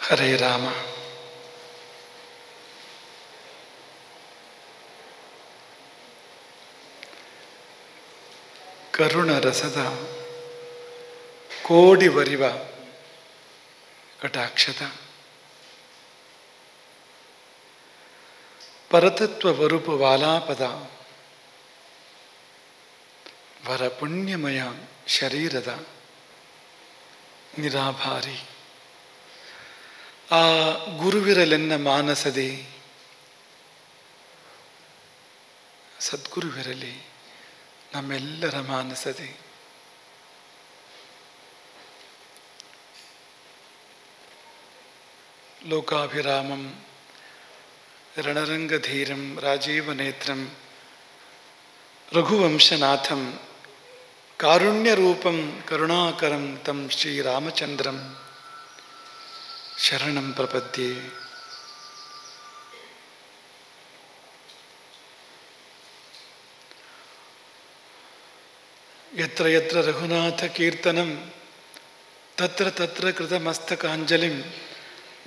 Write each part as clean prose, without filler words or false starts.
ಹರೇ ರಾಮ. ಕರುಣರಸದ ಕೋಡಿ ವರಿವ ಕಟಾಕ್ಷದ ಪರತತ್ವ ವರುಪು ವಾಲಾಪದ ವರ ಪುಣ್ಯಮಯ ಶರೀರದ ನಿರಾಭಾರಿ ಆ ಗುರುವಿರಲೆನ್ನ ಮಾನಸದೆ ಸದ್ಗುರುವಿರಲಿ ನಮ್ಮೆಲ್ಲರ ಮಾನಸದೆ. ಲೋಕಾಭಿರಾಮಂ ರಣರಂಗಧೀರಂ ರಾಜೀವನೇತ್ರಂ ರಘುವಂಶನಾಥಂ ಕಾರುಣ್ಯರೂಪಂ ಕರುಣಾಕರಂ ತಂ ಶ್ರೀರಾಮಚಂದ್ರಂ ಶರಣಂ ಪ್ರಪದ್ಯೆ. ಯತ್ರ ಯತ್ರ ರಘುನಾಥ ಕೀರ್ತನಂ ತತ್ರ ತತ್ರ ಕೃತಮಸ್ತಕಾಂಜಲಿಂ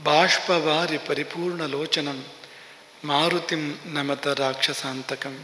ಬಾಷ್ಪವಾರಿ ಪರಿಪೂರ್ಣಲೋಚನಂ ಮಾರುತಿಂ ನಮತ ರಾಕ್ಷಸಾಂತಕಂ.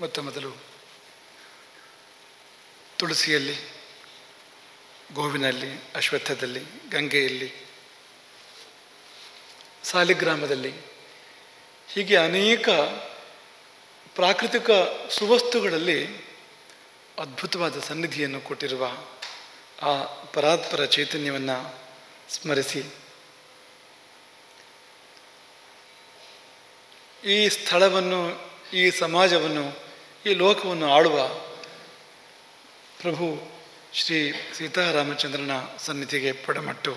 ಮೊತ್ತ ಮೊದಲು ತುಳಸಿಯಲ್ಲಿ, ಗೋವಿನಲ್ಲಿ, ಅಶ್ವತ್ಥದಲ್ಲಿ, ಗಂಗೆಯಲ್ಲಿ, ಸಾಲಿಗ್ರಾಮದಲ್ಲಿ ಹೀಗೆ ಅನೇಕ ಪ್ರಾಕೃತಿಕ ಸುವಸ್ತುಗಳಲ್ಲಿ ಅದ್ಭುತವಾದ ಸನ್ನಿಧಿಯನ್ನು ಕೊಟ್ಟಿರುವ ಆ ಪರಾತ್ಪರ ಚೈತನ್ಯವನ್ನು ಸ್ಮರಿಸಿ ಈ ಸ್ಥಳವನ್ನು, ಈ ಸಮಾಜವನ್ನು, ಈ ಲೋಕವನ್ನು ಆಳುವ ಪ್ರಭು ಶ್ರೀ ಸೀತಾರಾಮಚಂದ್ರನ ಸನ್ನಿಧಿಗೆ ಪಡಮಟ್ಟು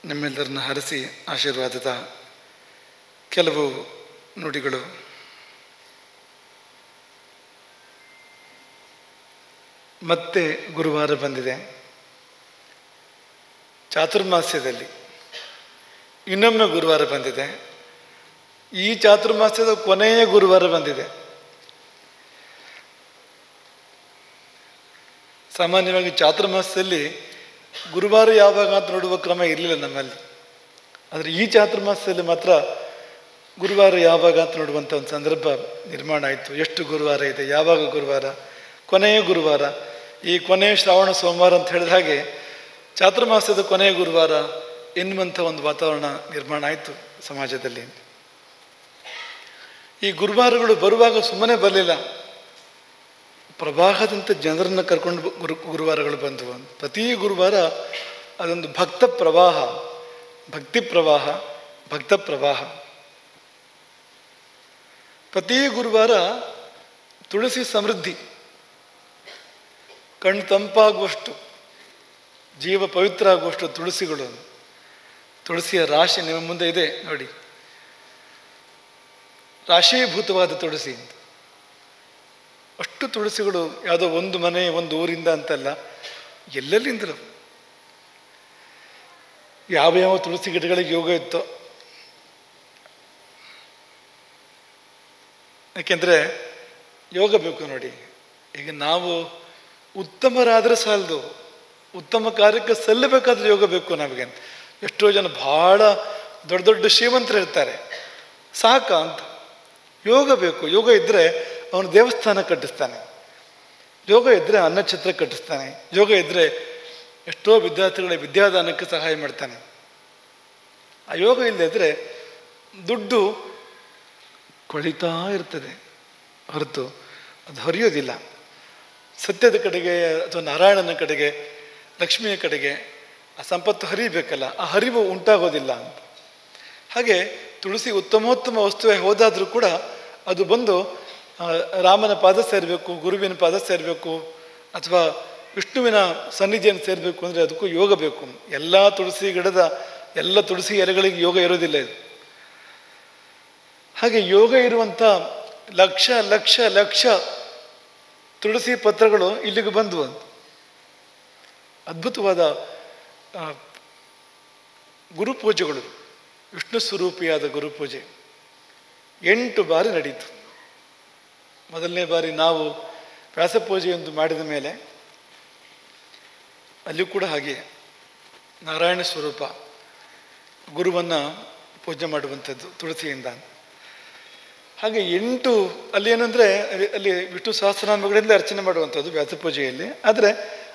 ನಮ್ಮೆಲ್ಲರನ್ನ ಹರಸಿ ಆಶೀರ್ವಾದದ ಕೆಲವು ನುಡಿಗಳು. ಮತ್ತೆ ಗುರುವಾರ ಬಂದಿದೆ. ಚಾತುರ್ಮಾಸ್ಯದಲ್ಲಿ ಇನ್ನೊಮ್ಮೆ ಗುರುವಾರ ಬಂದಿದೆ. ಈ ಚಾತುರ್ಮಾಸ್ಯದ ಕೊನೆಯ ಗುರುವಾರ ಬಂದಿದೆ. ಸಾಮಾನ್ಯವಾಗಿ ಚಾತುರ್ಮಾಸದಲ್ಲಿ ಗುರುವಾರ ಯಾವಾಗ ಅಂತ ನೋಡುವ ಕ್ರಮ ಇರಲಿಲ್ಲ ನಮ್ಮಲ್ಲಿ. ಆದರೆ ಈ ಚಾತುರ್ಮಾಸದಲ್ಲಿ ಮಾತ್ರ ಗುರುವಾರ ಯಾವಾಗ ಅಂತ ನೋಡುವಂಥ ಒಂದು ಸಂದರ್ಭ ನಿರ್ಮಾಣ ಆಯಿತು. ಎಷ್ಟು ಗುರುವಾರ ಇದೆ, ಯಾವಾಗ ಗುರುವಾರ, ಕೊನೆಯ ಗುರುವಾರ, ಈ ಕೊನೆಯ ಶ್ರಾವಣ ಸೋಮವಾರ ಅಂತ ಹೇಳಿದ ಹಾಗೆ ಚಾತುರ್ಮಾಸದ ಕೊನೆಯ ಗುರುವಾರ ಎನ್ನುವಂಥ ಒಂದು ವಾತಾವರಣ ನಿರ್ಮಾಣ ಆಯಿತು ಸಮಾಜದಲ್ಲಿ. ಈ ಗುರುವಾರಗಳು ಬರುವಾಗ ಸುಮ್ಮನೆ ಬರಲಿಲ್ಲ, ಪ್ರವಾಹದಂತೆ ಜನರನ್ನು ಕರ್ಕೊಂಡು ಗುರುವಾರಗಳು ಬಂದವು. ಪ್ರತಿ ಗುರುವಾರ ಅದೊಂದು ಭಕ್ತ ಪ್ರವಾಹ, ಭಕ್ತಿ ಪ್ರವಾಹ, ಭಕ್ತ ಪ್ರವಾಹ. ಪ್ರತಿ ಗುರುವಾರ ತುಳಸಿ ಸಮೃದ್ಧಿ, ಕಣ್ಣು ತಂಪಾಗುವಷ್ಟು, ಜೀವ ಪವಿತ್ರ ಆಗುವಷ್ಟು ತುಳಸಿಗಳು, ತುಳಸಿಯ ರಾಶಿ ನಿಮ್ಮ ಮುಂದೆ ಇದೆ ನೋಡಿ. ರಾಶೀಭೂತವಾದ ತುಳಸಿ ಅಂತ, ಅಷ್ಟು ತುಳಸಿಗಳು ಯಾವುದೋ ಒಂದು ಮನೆ, ಒಂದು ಊರಿಂದ ಅಂತಲ್ಲ, ಎಲ್ಲೆಲ್ಲಿಂದಲೂ. ಯಾವ ತುಳಸಿ ಗಿಡಗಳಿಗೆ ಯೋಗ ಇತ್ತೋ, ಯಾಕೆಂದರೆ ಯೋಗ ಬೇಕು ನೋಡಿ. ಈಗ ನಾವು ಉತ್ತಮರಾದರೆ ಸಾಲದು, ಉತ್ತಮ ಕಾರ್ಯಕ್ಕೆ ಸಲ್ಲಬೇಕಾದ್ರೆ ಯೋಗ ಬೇಕು ನಮಗೆ. ಎಷ್ಟೋ ಜನ ಭಾಳ ದೊಡ್ಡ ದೊಡ್ಡ ಶ್ರೀಮಂತರು ಇರ್ತಾರೆ, ಸಾಕ ಅಂತ. ಯೋಗ ಬೇಕು. ಯೋಗ ಇದ್ದರೆ ಅವನು ದೇವಸ್ಥಾನ ಕಟ್ಟಿಸ್ತಾನೆ, ಯೋಗ ಇದ್ದರೆ ಅನ್ನಛತ್ರ ಕಟ್ಟಿಸ್ತಾನೆ, ಯೋಗ ಇದ್ದರೆ ಎಷ್ಟೋ ವಿದ್ಯಾರ್ಥಿಗಳಿಗೆ ವಿದ್ಯಾದಾನಕ್ಕೆ ಸಹಾಯ ಮಾಡ್ತಾನೆ. ಆ ಯೋಗ ಇಲ್ಲದಿದ್ದರೆ ದುಡ್ಡು ಕೊಳಿತಾ ಇರ್ತದೆ ಹೊರತು ಅದು ಹರಿಯೋದಿಲ್ಲ. ಸತ್ಯದ ಕಡೆಗೆ ಅಥವಾ ನಾರಾಯಣನ ಕಡೆಗೆ, ಲಕ್ಷ್ಮಿಯ ಕಡೆಗೆ ಆ ಸಂಪತ್ತು ಹರಿಬೇಕಲ್ಲ, ಆ ಹರಿವು ಉಂಟಾಗೋದಿಲ್ಲ ಅಂತ. ಹಾಗೆ ತುಳಸಿ ಉತ್ತಮೋತ್ತಮ ವಸ್ತುವೇ ಹೋದಾದರೂ ಕೂಡ ಅದು ಬಂದು ರಾಮನ ಪಾದ ಸೇರಬೇಕು, ಗುರುವಿನ ಪಾದ ಸೇರಬೇಕು, ಅಥವಾ ವಿಷ್ಣುವಿನ ಸನ್ನಿಧಿಯನ್ನು ಸೇರಬೇಕು ಅಂದರೆ ಅದಕ್ಕೂ ಯೋಗ ಬೇಕು. ಎಲ್ಲ ತುಳಸಿ ಗಿಡದ ಎಲ್ಲ ತುಳಸಿ ಎಲೆಗಳಿಗೆ ಯೋಗ ಇರೋದಿಲ್ಲ ಇದು. ಹಾಗೆ ಯೋಗ ಇರುವಂಥ ಲಕ್ಷ ಲಕ್ಷ ಲಕ್ಷ ತುಳಸಿ ಪತ್ರಗಳು ಇಲ್ಲಿಗೆ ಬಂದವು ಅಂತ. ಅದ್ಭುತವಾದ ಗುರುಪೂಜೆಗಳು, ವಿಷ್ಣು ಸ್ವರೂಪಿಯಾದ ಗುರುಪೂಜೆ 8 ಬಾರಿ ನಡೀತು. ಮೊದಲನೇ ಬಾರಿ ನಾವು ವ್ಯಾಸಪೂಜೆಯೊಂದು ಮಾಡಿದ ಮೇಲೆ ಅಲ್ಲಿ ಕೂಡ ಹಾಗೆ ನಾರಾಯಣ ಸ್ವರೂಪ ಗುರುವನ್ನು ಪೂಜೆ ಮಾಡುವಂಥದ್ದು ತುಳಸಿಯಿಂದ. ಹಾಗೆ 8 ಅಲ್ಲಿ ಏನಂದರೆ ಅಲ್ಲಿ ವಿಷ್ಣು ಸಹಸ್ರನಾಮಗಳಿಂದ ಅರ್ಚನೆ ಮಾಡುವಂಥದ್ದು ವ್ಯಾಸಪೂಜೆಯಲ್ಲಿ. ಆದರೆ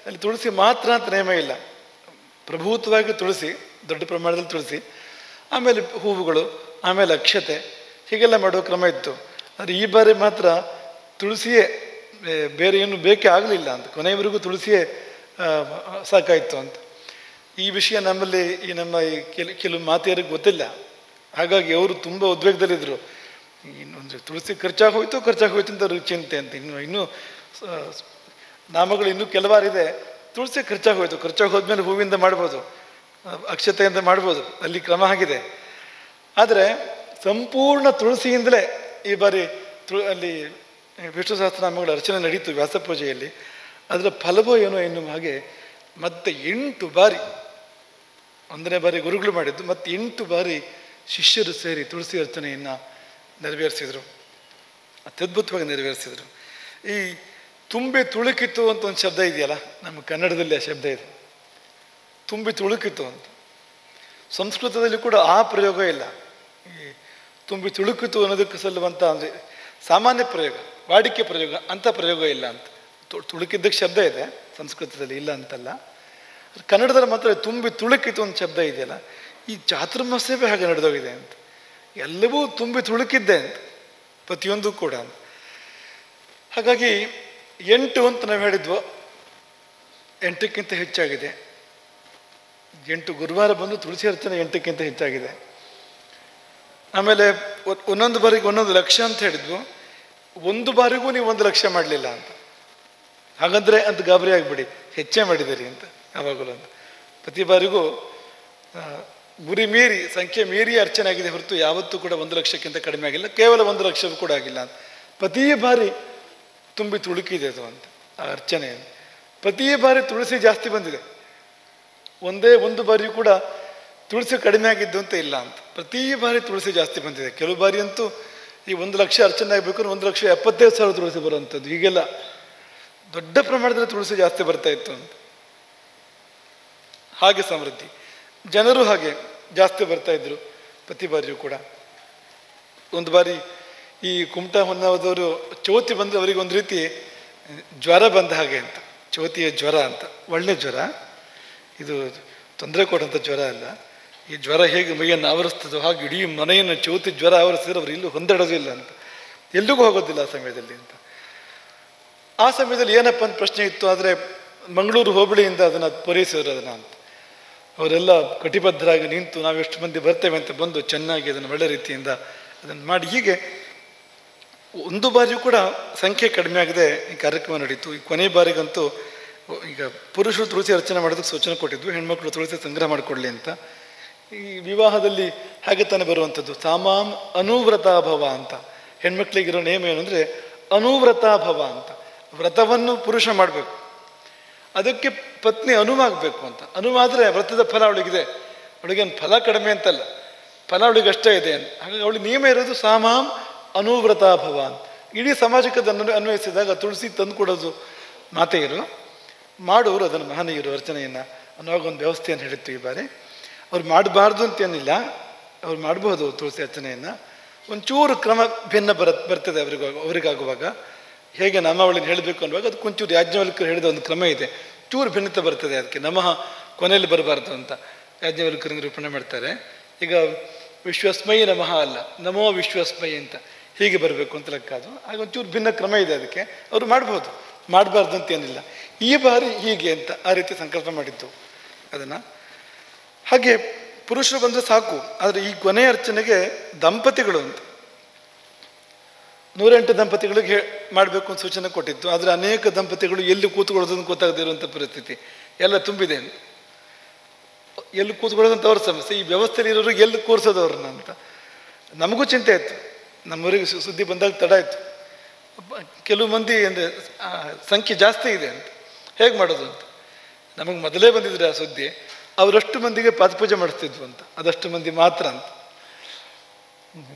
ಅಲ್ಲಿ ತುಳಸಿ ಮಾತ್ರ ಅಂತ ನೇಮ ಇಲ್ಲ. ಪ್ರಭೂತವಾಗಿ ತುಳಸಿ, ದೊಡ್ಡ ಪ್ರಮಾಣದಲ್ಲಿ ತುಳಸಿ, ಆಮೇಲೆ ಹೂವುಗಳು, ಆಮೇಲೆ ಅಕ್ಷತೆ, ಹೀಗೆಲ್ಲ ಮಾಡುವ ಕ್ರಮ ಇತ್ತು. ಆದರೆ ಈ ಬಾರಿ ಮಾತ್ರ ತುಳಸಿಯೇ, ಬೇರೆ ಏನು ಬೇಕೇ ಆಗಲಿಲ್ಲ ಅಂತ, ಕೊನೆಯವರೆಗೂ ತುಳಸಿಯೇ ಸಾಕಾಯಿತು ಅಂತ. ಈ ವಿಷಯ ನಮ್ಮಲ್ಲಿ ನಮ್ಮ ಕೆಲವು ಮಾತೆಯರಿಗೆ ಗೊತ್ತಿಲ್ಲ. ಹಾಗಾಗಿ ಅವರು ತುಂಬ ಉದ್ವೇಗದಲ್ಲಿದ್ದರು. ಇನ್ನೊಂದು ತುಳಸಿ ಖರ್ಚಾಗಿ ಹೋಯ್ತು ಅಂತ ಅವ್ರಿಗೆ ಚಿಂತೆ ಅಂತ. ಇನ್ನೂ ನಾಮಗಳು ಇನ್ನೂ ಕೆಲವಾರಿದೆ. ತುಳಸಿ ಖರ್ಚಾಗಿ ಹೋದ್ಮೇಲೆ ಹೂವಿಂದ ಮಾಡ್ಬೋದು, ಅಕ್ಷತೆಯಿಂದ ಮಾಡ್ಬೋದು, ಅಲ್ಲಿ ಕ್ರಮ ಆಗಿದೆ. ಆದರೆ ಸಂಪೂರ್ಣ ತುಳಸಿಯಿಂದಲೇ ಈ ಬಾರಿ ಅಲ್ಲಿ ವಿಷ್ಣು ಸಹಸ್ರನಾಮಗಳ ಅರ್ಚನೆ ನಡೀತು ವ್ಯಾಸಪೂಜೆಯಲ್ಲಿ. ಅದರ ಫಲವೋ ಏನೋ ಎನ್ನುವ ಹಾಗೆ ಮತ್ತೆ 8 ಬಾರಿ, 1ನೇ ಬಾರಿ ಗುರುಗಳು ಮಾಡಿದ್ದು, ಮತ್ತೆ 8 ಬಾರಿ ಶಿಷ್ಯರು ಸೇರಿ ತುಳಸಿ ಅರ್ಚನೆಯನ್ನು ನೆರವೇರಿಸಿದರು. ಅತ್ಯದ್ಭುತವಾಗಿ ನೆರವೇರಿಸಿದರು. ಈ ತುಂಬಿ ತುಳುಕಿತು ಅಂತ ಒಂದು ಶಬ್ದ ಇದೆಯಲ್ಲ, ನಮ್ಮ ಕನ್ನಡದಲ್ಲಿ ಆ ಶಬ್ದ ಇದೆ, ತುಂಬಿ ತುಳುಕಿತು ಅಂತ. ಸಂಸ್ಕೃತದಲ್ಲಿ ಕೂಡ ಆ ಪ್ರಯೋಗ ಇಲ್ಲ. ಈ ತುಂಬಿ ತುಳುಕಿತು ಅನ್ನೋದಕ್ಕೆ ಸಲ್ಲುವಂಥ ಅಂದರೆ ಸಾಮಾನ್ಯ ಪ್ರಯೋಗ, ವಾಡಿಕೆ ಪ್ರಯೋಗ, ಅಂಥ ಪ್ರಯೋಗ ಇಲ್ಲ ಅಂತ. ತುಳುಕಿದ್ದಕ್ಕೆ ಶಬ್ದ ಇದೆ ಸಂಸ್ಕೃತದಲ್ಲಿ, ಇಲ್ಲ ಅಂತಲ್ಲ. ಕನ್ನಡದಲ್ಲಿ ಮಾತ್ರ ತುಂಬಿ ತುಳುಕಿತು ಒಂದು ಶಬ್ದ ಇದೆಯಲ್ಲ, ಈ ಚಾತುರ್ಮಾಸ್ಯವೇ ಹಾಗೆ ನಡೆದೋಗಿದೆ ಅಂತ. ಎಲ್ಲವೂ ತುಂಬಿ ತುಳುಕಿದ್ದೆ ಅಂತ, ಪ್ರತಿಯೊಂದು ಕೂಡ. ಹಾಗಾಗಿ 8 ಅಂತ ನಾವು ಹೇಳಿದ್ವು, 8ಕ್ಕಿಂತ ಹೆಚ್ಚಾಗಿದೆ. 8 ಗುರುವಾರ ಬಂದು ತುಳಸಿ ಅರ್ಚನೆ 8ಕ್ಕಿಂತ ಹೆಚ್ಚಾಗಿದೆ. ಆಮೇಲೆ ಒಂದೊಂದು ಬಾರಿಗೆ 1 ಲಕ್ಷ ಅಂತ ಹೇಳಿದ್ವು. ಒಂದು ಬಾರಿಗೂ ನೀವು 1 ಲಕ್ಷ ಮಾಡಲಿಲ್ಲ ಅಂತ. ಹಾಗಂದ್ರೆ ಅಂತ ಗಾಬರಿ ಆಗಿಬಿಡಿ, ಹೆಚ್ಚೇ ಮಾಡಿದ್ದೀರಿ ಅಂತ ಯಾವಾಗಲೂ ಅಂತ. ಪ್ರತಿ ಬಾರಿಗೂ ಗುರಿ ಮೀರಿ, ಸಂಖ್ಯೆ ಮೀರಿ ಅರ್ಚನೆ ಆಗಿದೆ ಹೊರತು ಯಾವತ್ತೂ ಕೂಡ 1 ಲಕ್ಷಕ್ಕಿಂತ ಕಡಿಮೆ ಆಗಿಲ್ಲ, ಕೇವಲ 1 ಲಕ್ಷವೂ ಕೂಡ ಆಗಿಲ್ಲ ಅಂತ. ಪ್ರತಿ ಬಾರಿ ತುಂಬಿ ತುಳುಕಿದೆ ಅದು ಅಂತ ಆ ಅರ್ಚನೆ. ಪ್ರತಿ ಬಾರಿ ತುಳಸಿ ಜಾಸ್ತಿ ಬಂದಿದೆ, ಒಂದೇ ಒಂದು ಬಾರಿಯೂ ಕೂಡ ತುಳಸಿ ಕಡಿಮೆ ಆಗಿದ್ದು ಅಂತ ಇಲ್ಲ ಅಂತ. ಪ್ರತಿ ಬಾರಿ ತುಳಸಿ ಜಾಸ್ತಿ ಬಂದಿದೆ. ಕೆಲವು ಬಾರಿ ಅಂತೂ ಈ 1 ಲಕ್ಷ ಅರ್ಚನೆ ಆಗಬೇಕು 1,75,000 ತುಳಸಿ ಬರುವಂಥದ್ದು, ಹೀಗೆಲ್ಲ ದೊಡ್ಡ ಪ್ರಮಾಣದಲ್ಲಿ ತುಳಸಿ ಜಾಸ್ತಿ ಬರ್ತಾ ಇತ್ತು ಅಂತ. ಹಾಗೆ ಸಮೃದ್ಧಿ, ಜನರು ಹಾಗೆ ಜಾಸ್ತಿ ಬರ್ತಾ ಇದ್ರು ಪ್ರತಿ ಬಾರಿಯೂ ಕೂಡ. ಒಂದು ಬಾರಿ ಈ ಕುಮಟಾ ಹೊನ್ನಾವದವರು ಚೌತಿ ಬಂದು ಅವರಿಗೆ ಒಂದು ರೀತಿ ಜ್ವರ ಬಂದ ಹಾಗೆ ಅಂತ. ಚೌತಿಯ ಜ್ವರ ಅಂತ, ಒಳ್ಳೆ ಜ್ವರ ಇದು, ತೊಂದರೆ ಕೊಡೋಂಥ ಜ್ವರ ಅಲ್ಲ. ಈ ಜ್ವರ ಹೇಗೆ ಮೈಯನ್ನು ಆವರಿಸ್ತದೋ ಹಾಗೆ ಇಡೀ ಮನೆಯನ್ನು ಚೌತಿ ಜ್ವರ ಆವರಿಸಿದ್ರೆ ಅವರು ಇಲ್ಲೂ ಹೊಂದಾಡೋದಿಲ್ಲ ಅಂತ, ಎಲ್ಲಿಗೂ ಹೋಗೋದಿಲ್ಲ ಆ ಸಮಯದಲ್ಲಿ ಅಂತ. ಆ ಸಮಯದಲ್ಲಿ ಏನಪ್ಪ ಅಂತ ಪ್ರಶ್ನೆ ಇತ್ತು. ಆದರೆ ಮಂಗಳೂರು ಹೋಬಳಿಯಿಂದ ಅದನ್ನು ಪೂರೈಸಿದ್ರು ಅದನ್ನು ಅಂತ. ಅವರೆಲ್ಲ ಕಟಿಬದ್ಧರಾಗಿ ನಿಂತು ನಾವು ಎಷ್ಟು ಮಂದಿ ಬರ್ತೇವೆ ಅಂತ ಬಂದು ಚೆನ್ನಾಗಿ ಅದನ್ನು ಒಳ್ಳೆ ರೀತಿಯಿಂದ ಅದನ್ನು ಮಾಡಿ, ಹೀಗೆ ಒಂದು ಬಾರಿಯೂ ಕೂಡ ಸಂಖ್ಯೆ ಕಡಿಮೆ ಆಗದೆ ಈ ಕಾರ್ಯಕ್ರಮ ನಡೀತು. ಈ ಕೊನೆ ಬಾರಿಗಂತೂ ಈಗ ಪುರುಷರು ತುಳಸಿ ಅರ್ಚನೆ ಮಾಡೋದಕ್ಕೆ ಸೂಚನೆ ಕೊಟ್ಟಿದ್ವು, ಹೆಣ್ಮಕ್ಳು ತುಳಸಿ ಸಂಗ್ರಹ ಮಾಡಿಕೊಡ್ಲಿ ಅಂತ. ಈ ವಿವಾಹದಲ್ಲಿ ಹಾಗೆ ತಾನೇ ಬರುವಂಥದ್ದು, ಸಾಮಾಂ ಅನುವ್ರತಾಭವ ಅಂತ. ಹೆಣ್ಮಕ್ಳಿಗಿರೋ ನೇಮ ಏನು ಅಂದರೆ ಅನುವ್ರತಾಭವ ಅಂತ. ವ್ರತವನ್ನು ಪುರುಷ ಮಾಡಬೇಕು, ಅದಕ್ಕೆ ಪತ್ನಿ ಅನುವಾಗಬೇಕು ಅಂತ. ಅನುವಾದರೆ ವ್ರತದ ಫಲ ಅವಳಿಗಿದೆ, ಅವಳಿಗೇನು ಫಲ ಕಡಿಮೆ ಅಂತಲ್ಲ, ಫಲ ಅವಳಿಗೆ ಅಷ್ಟೇ ಇದೆ ಅಂತ. ಹಾಗಾಗಿ ಅವಳಿಗೆ ನಿಯಮ ಇರೋದು ಸಾಮಾಂ ಅನುವ್ರತಾಭವ ಅಂತ. ಇಡೀ ಸಮಾಜಕ್ಕೆ ಅದನ್ನು ಅನ್ವಯಿಸಿದಾಗ ತುಳಸಿ ತಂದು ಕೊಡೋದು ಮಾತೆಯರು, ಮಾಡೋರು ಅದನ್ನು ಮಹನೀಯರು ಅರ್ಚನೆಯನ್ನು ಅನ್ನುವಾಗ ಒಂದು ವ್ಯವಸ್ಥೆಯನ್ನು ಹೇಳಿತ್ತು. ಈ ಬಾರಿ ಅವ್ರು ಮಾಡಬಾರ್ದು ಅಂತೇನಿಲ್ಲ, ಅವ್ರು ಮಾಡಬಹುದು ತುಳಸಿ ಅರ್ಚನೆಯನ್ನು. ಒಂಚೂರು ಕ್ರಮ ಭಿನ್ನ ಬರ್ತದೆ ಅವರಿಗಾಗುವಾಗ. ಹೇಗೆ ನಾಮಾವಳಿನ ಹೇಳಬೇಕು ಅನ್ನುವಾಗ ಅದಕ್ಕೆ ಒಂಚೂರು ಯಾಜ್ಞವಲ್ಕರು ಹೇಳಿದ ಒಂದು ಕ್ರಮ ಇದೆ, ಚೂರು ಭಿನ್ನತೆ ಬರ್ತದೆ. ಅದಕ್ಕೆ ನಮಃ ಕೊನೆಯಲ್ಲಿ ಬರಬಾರ್ದು ಅಂತ ಯಾಜ್ಞವಲ್ಕರು ನಿರೂಪಣೆ ಮಾಡ್ತಾರೆ. ಈಗ ವಿಶ್ವಸ್ಮೈ ನಮಃ ಅಲ್ಲ, ನಮೋ ವಿಶ್ವಸ್ಮೈ ಅಂತ ಹೀಗೆ ಬರಬೇಕು ಅಂತ ಲೆಕ್ಕ. ಅದು ಆಗ ಒಂಚೂರು ಭಿನ್ನ ಕ್ರಮ ಇದೆ ಅದಕ್ಕೆ. ಅವರು ಮಾಡ್ಬೋದು, ಮಾಡಬಾರ್ದು ಅಂತೇನಿಲ್ಲ. ಈ ಬಾರಿ ಹೀಗೆ ಅಂತ ಆ ರೀತಿ ಸಂಕಲ್ಪ ಮಾಡಿದ್ದು ಅದನ್ನು. ಹಾಗೆ ಪುರುಷರು ಬಂದರೆ ಸಾಕು, ಆದರೆ ಈ ಕೊನೆಯ ಅರ್ಚನೆಗೆ ದಂಪತಿಗಳು ಅಂತ 108 ದಂಪತಿಗಳಿಗೆ ಮಾಡಬೇಕು ಅಂತ ಸೂಚನೆ ಕೊಟ್ಟಿತ್ತು. ಆದರೆ ಅನೇಕ ದಂಪತಿಗಳು ಎಲ್ಲಿ ಕೂತ್ಕೊಳ್ಳೋದನ್ನು ಗೊತ್ತಾಗದೇ ಇರುವಂಥ ಪರಿಸ್ಥಿತಿ ಎಲ್ಲ ತುಂಬಿದೆ. ಎಲ್ಲಿ ಕೂತ್ಕೊಳ್ಳೋದಂತ ಅವ್ರ ಸಮಸ್ಯೆ, ಈ ವ್ಯವಸ್ಥೆಯಲ್ಲಿ ಇರೋರು ಎಲ್ಲಿ ಕೂರಿಸೋದು ಅವ್ರನ್ನ ಅಂತ ನಮಗೂ ಚಿಂತೆ ಆಯಿತು. ನಮ್ಮವರಿಗೆ ಸುದ್ದಿ ಬಂದಾಗ ತಡ ಆಯಿತು. ಕೆಲವು ಮಂದಿ ಅಂದರೆ ಸಂಖ್ಯೆ ಜಾಸ್ತಿ ಇದೆ ಅಂತ, ಹೇಗೆ ಮಾಡೋದು ಅಂತ. ನಮಗೆ ಮೊದಲೇ ಬಂದಿದ್ರೆ ಆ ಸುದ್ದಿ, ಅವರಷ್ಟು ಮಂದಿಗೆ ಪಾದಪೂಜೆ ಮಾಡಿಸ್ತಿದ್ವು ಅಂತ, ಅದಷ್ಟು ಮಂದಿ ಮಾತ್ರ ಅಂತ.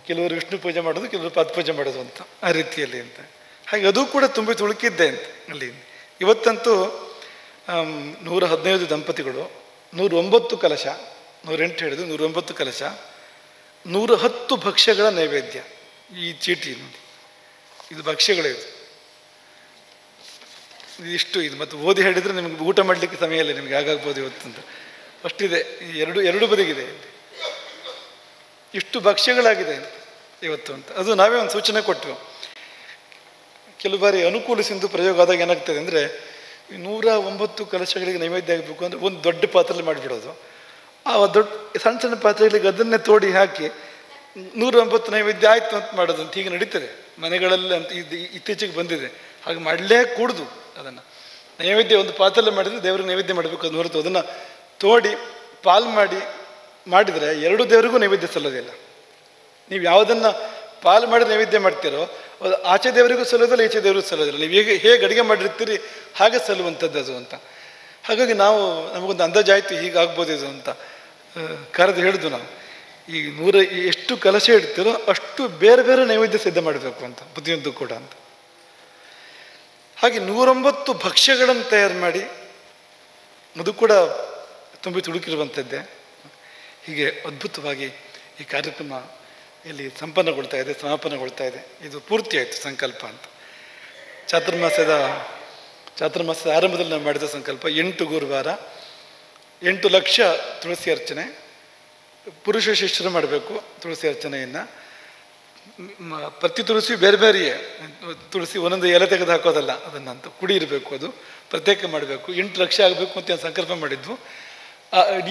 ಕೆಲವರು ವಿಷ್ಣು ಪೂಜೆ ಮಾಡೋದು, ಕೆಲವರು ಪಾದಪೂಜೆ ಮಾಡೋದು ಅಂತ, ಆ ರೀತಿಯಲ್ಲಿ ಅಂತ. ಹಾಗೆ ಅದು ಕೂಡ ತುಂಬಿ ತುಳುಕಿದ್ದೆ ಅಂತ ಅಲ್ಲಿ. ಇವತ್ತಂತೂ 115 ದಂಪತಿಗಳು, 109 ಕಲಶ, 108 ಹೇಳಿದ್ರು, 109 ಕಲಶ, 110 ಭಕ್ಷ್ಯಗಳ ನೈವೇದ್ಯ. ಈ ಚೀಟಿ ನೋಡಿ, ಇದು ಭಕ್ಷ್ಯಗಳೇ ಇದು, ಇದಿಷ್ಟು ಇದು. ಮತ್ತು ಓದಿ ಹೇಳಿದರೆ ನಿಮಗೆ ಊಟ ಮಾಡಲಿಕ್ಕೆ ಸಮಯ ಇಲ್ಲ, ನಿಮಗೆ ಆಗಾಗ್ಬೋದು ಇವತ್ತಂತ ಅಷ್ಟಿದೆ. ಎರಡು ಬದಿಗಿದೆ, ಇಷ್ಟು ಭಕ್ಷ್ಯಗಳಾಗಿದೆ ಇವತ್ತು ಅಂತ. ಅದು ನಾವೇ ಒಂದು ಸೂಚನೆ ಕೊಟ್ಟರು. ಕೆಲವು ಬಾರಿ ಅನುಕೂಲಿಸಿದ್ದು ಪ್ರಯೋಗ ಆದಾಗ ಏನಾಗ್ತದೆ ಅಂದರೆ, 109 ಕಲಶಗಳಿಗೆ ನೈವೇದ್ಯ ಆಗಬೇಕು ಅಂದರೆ ಒಂದು ದೊಡ್ಡ ಪಾತ್ರೆಯಲ್ಲಿ ಮಾಡಿಬಿಡೋದು. ಆ ದೊಡ್ಡ ಸಣ್ಣ ಸಣ್ಣ ಪಾತ್ರೆಗಳಿಗೆ ಅದನ್ನೇ ತೋಡಿ ಹಾಕಿ 109 ನೈವೇದ್ಯ ಆಯಿತು ಅಂತ ಮಾಡೋದು ಅಂತ ಹೀಗೆ ನಡೀತದೆ ಮನೆಗಳಲ್ಲಿ ಅಂತ. ಇತ್ತೀಚೆಗೆ ಬಂದಿದೆ. ಹಾಗೆ ಮಾಡಲೇ ಕೂಡುದು. ಅದನ್ನು ನೈವೇದ್ಯ ಒಂದು ಪಾತ್ರೆಯಲ್ಲಿ ಮಾಡಿದರೆ ದೇವ್ರಿಗೆ ನೈವೇದ್ಯ ಮಾಡಬೇಕು ಅದನ್ನು ಹೊರತು ಅದನ್ನು ತೋಡಿ ಪಾಲು ಮಾಡಿದರೆ ಎರಡು ದೇವರಿಗೂ ನೈವೇದ್ಯ ಸಲ್ಲೋದಿಲ್ಲ. ನೀವು ಯಾವುದನ್ನು ಪಾಲು ಮಾಡಿ ನೈವೇದ್ಯ ಮಾಡ್ತೀರೋ ಅದು ಆಚೆ ದೇವರಿಗೂ ಸಲ್ಲೋದಿಲ್ಲ, ಈಚೆ ದೇವರಿಗೂ ಸಲ್ಲೋದಿಲ್ಲ. ನೀವು ಹೇಗೆ ಅಡುಗೆ ಮಾಡಿರ್ತೀರಿ ಹಾಗೆ ಸಲ್ಲುವಂಥದ್ದು ಅದು ಅಂತ. ಹಾಗಾಗಿ ನಮಗೊಂದು ಅಂದಾಜಾಯಿತು ಹೀಗಾಗ್ಬೋದು ಇದು ಅಂತ ಕರೆದು ಹೇಳಿದ್ವು ನಾವು. ಈ ಎಷ್ಟು ಕಲಶ ಇಡ್ತೀರೋ ಅಷ್ಟು ಬೇರೆ ಬೇರೆ ನೈವೇದ್ಯ ಸಿದ್ಧ ಮಾಡಬೇಕು ಅಂತ ಪ್ರತಿಯೊಂದು ಕೂಡ ಅಂತ. ಹಾಗೆ 109 ಭಕ್ಷ್ಯಗಳನ್ನು ತಯಾರು ಮಾಡಿ ಅದು ಕೂಡ ತುಂಬಿ ತುಳುಕಿರುವಂಥದ್ದೇ. ಹೀಗೆ ಅದ್ಭುತವಾಗಿ ಈ ಕಾರ್ಯಕ್ರಮ ಇಲ್ಲಿ ಸಂಪನ್ನಗೊಳ್ತಾ ಇದೆ, ಸಮಾಪನಗೊಳ್ತಾ ಇದೆ. ಇದು ಪೂರ್ತಿ ಆಯಿತು ಸಂಕಲ್ಪ ಅಂತ. ಚಾತುರ್ಮಾಸದ ಆರಂಭದಲ್ಲಿ ನಾವು ಮಾಡಿದ ಸಂಕಲ್ಪ 8 ಗುರುವಾರ, 8 ಲಕ್ಷ ತುಳಸಿ ಅರ್ಚನೆ. ಪುರುಷ ಶಿಷ್ಯರು ಮಾಡಬೇಕು ತುಳಸಿ ಅರ್ಚನೆಯನ್ನು. ಪ್ರತಿ ತುಳಸಿ ಬೇರೆ ಬೇರೆಯೇ ತುಳಸಿ, ಒಂದೊಂದು ಎಲೆ ತೆಗೆದು ಹಾಕೋದಲ್ಲ, ಅದನ್ನಂತ ಕುಡಿ ಇರಬೇಕು, ಅದು ಪ್ರತ್ಯೇಕ ಮಾಡಬೇಕು. 8 ಲಕ್ಷ ಆಗಬೇಕು ಅಂತ ಸಂಕಲ್ಪ ಮಾಡಿದ್ವು.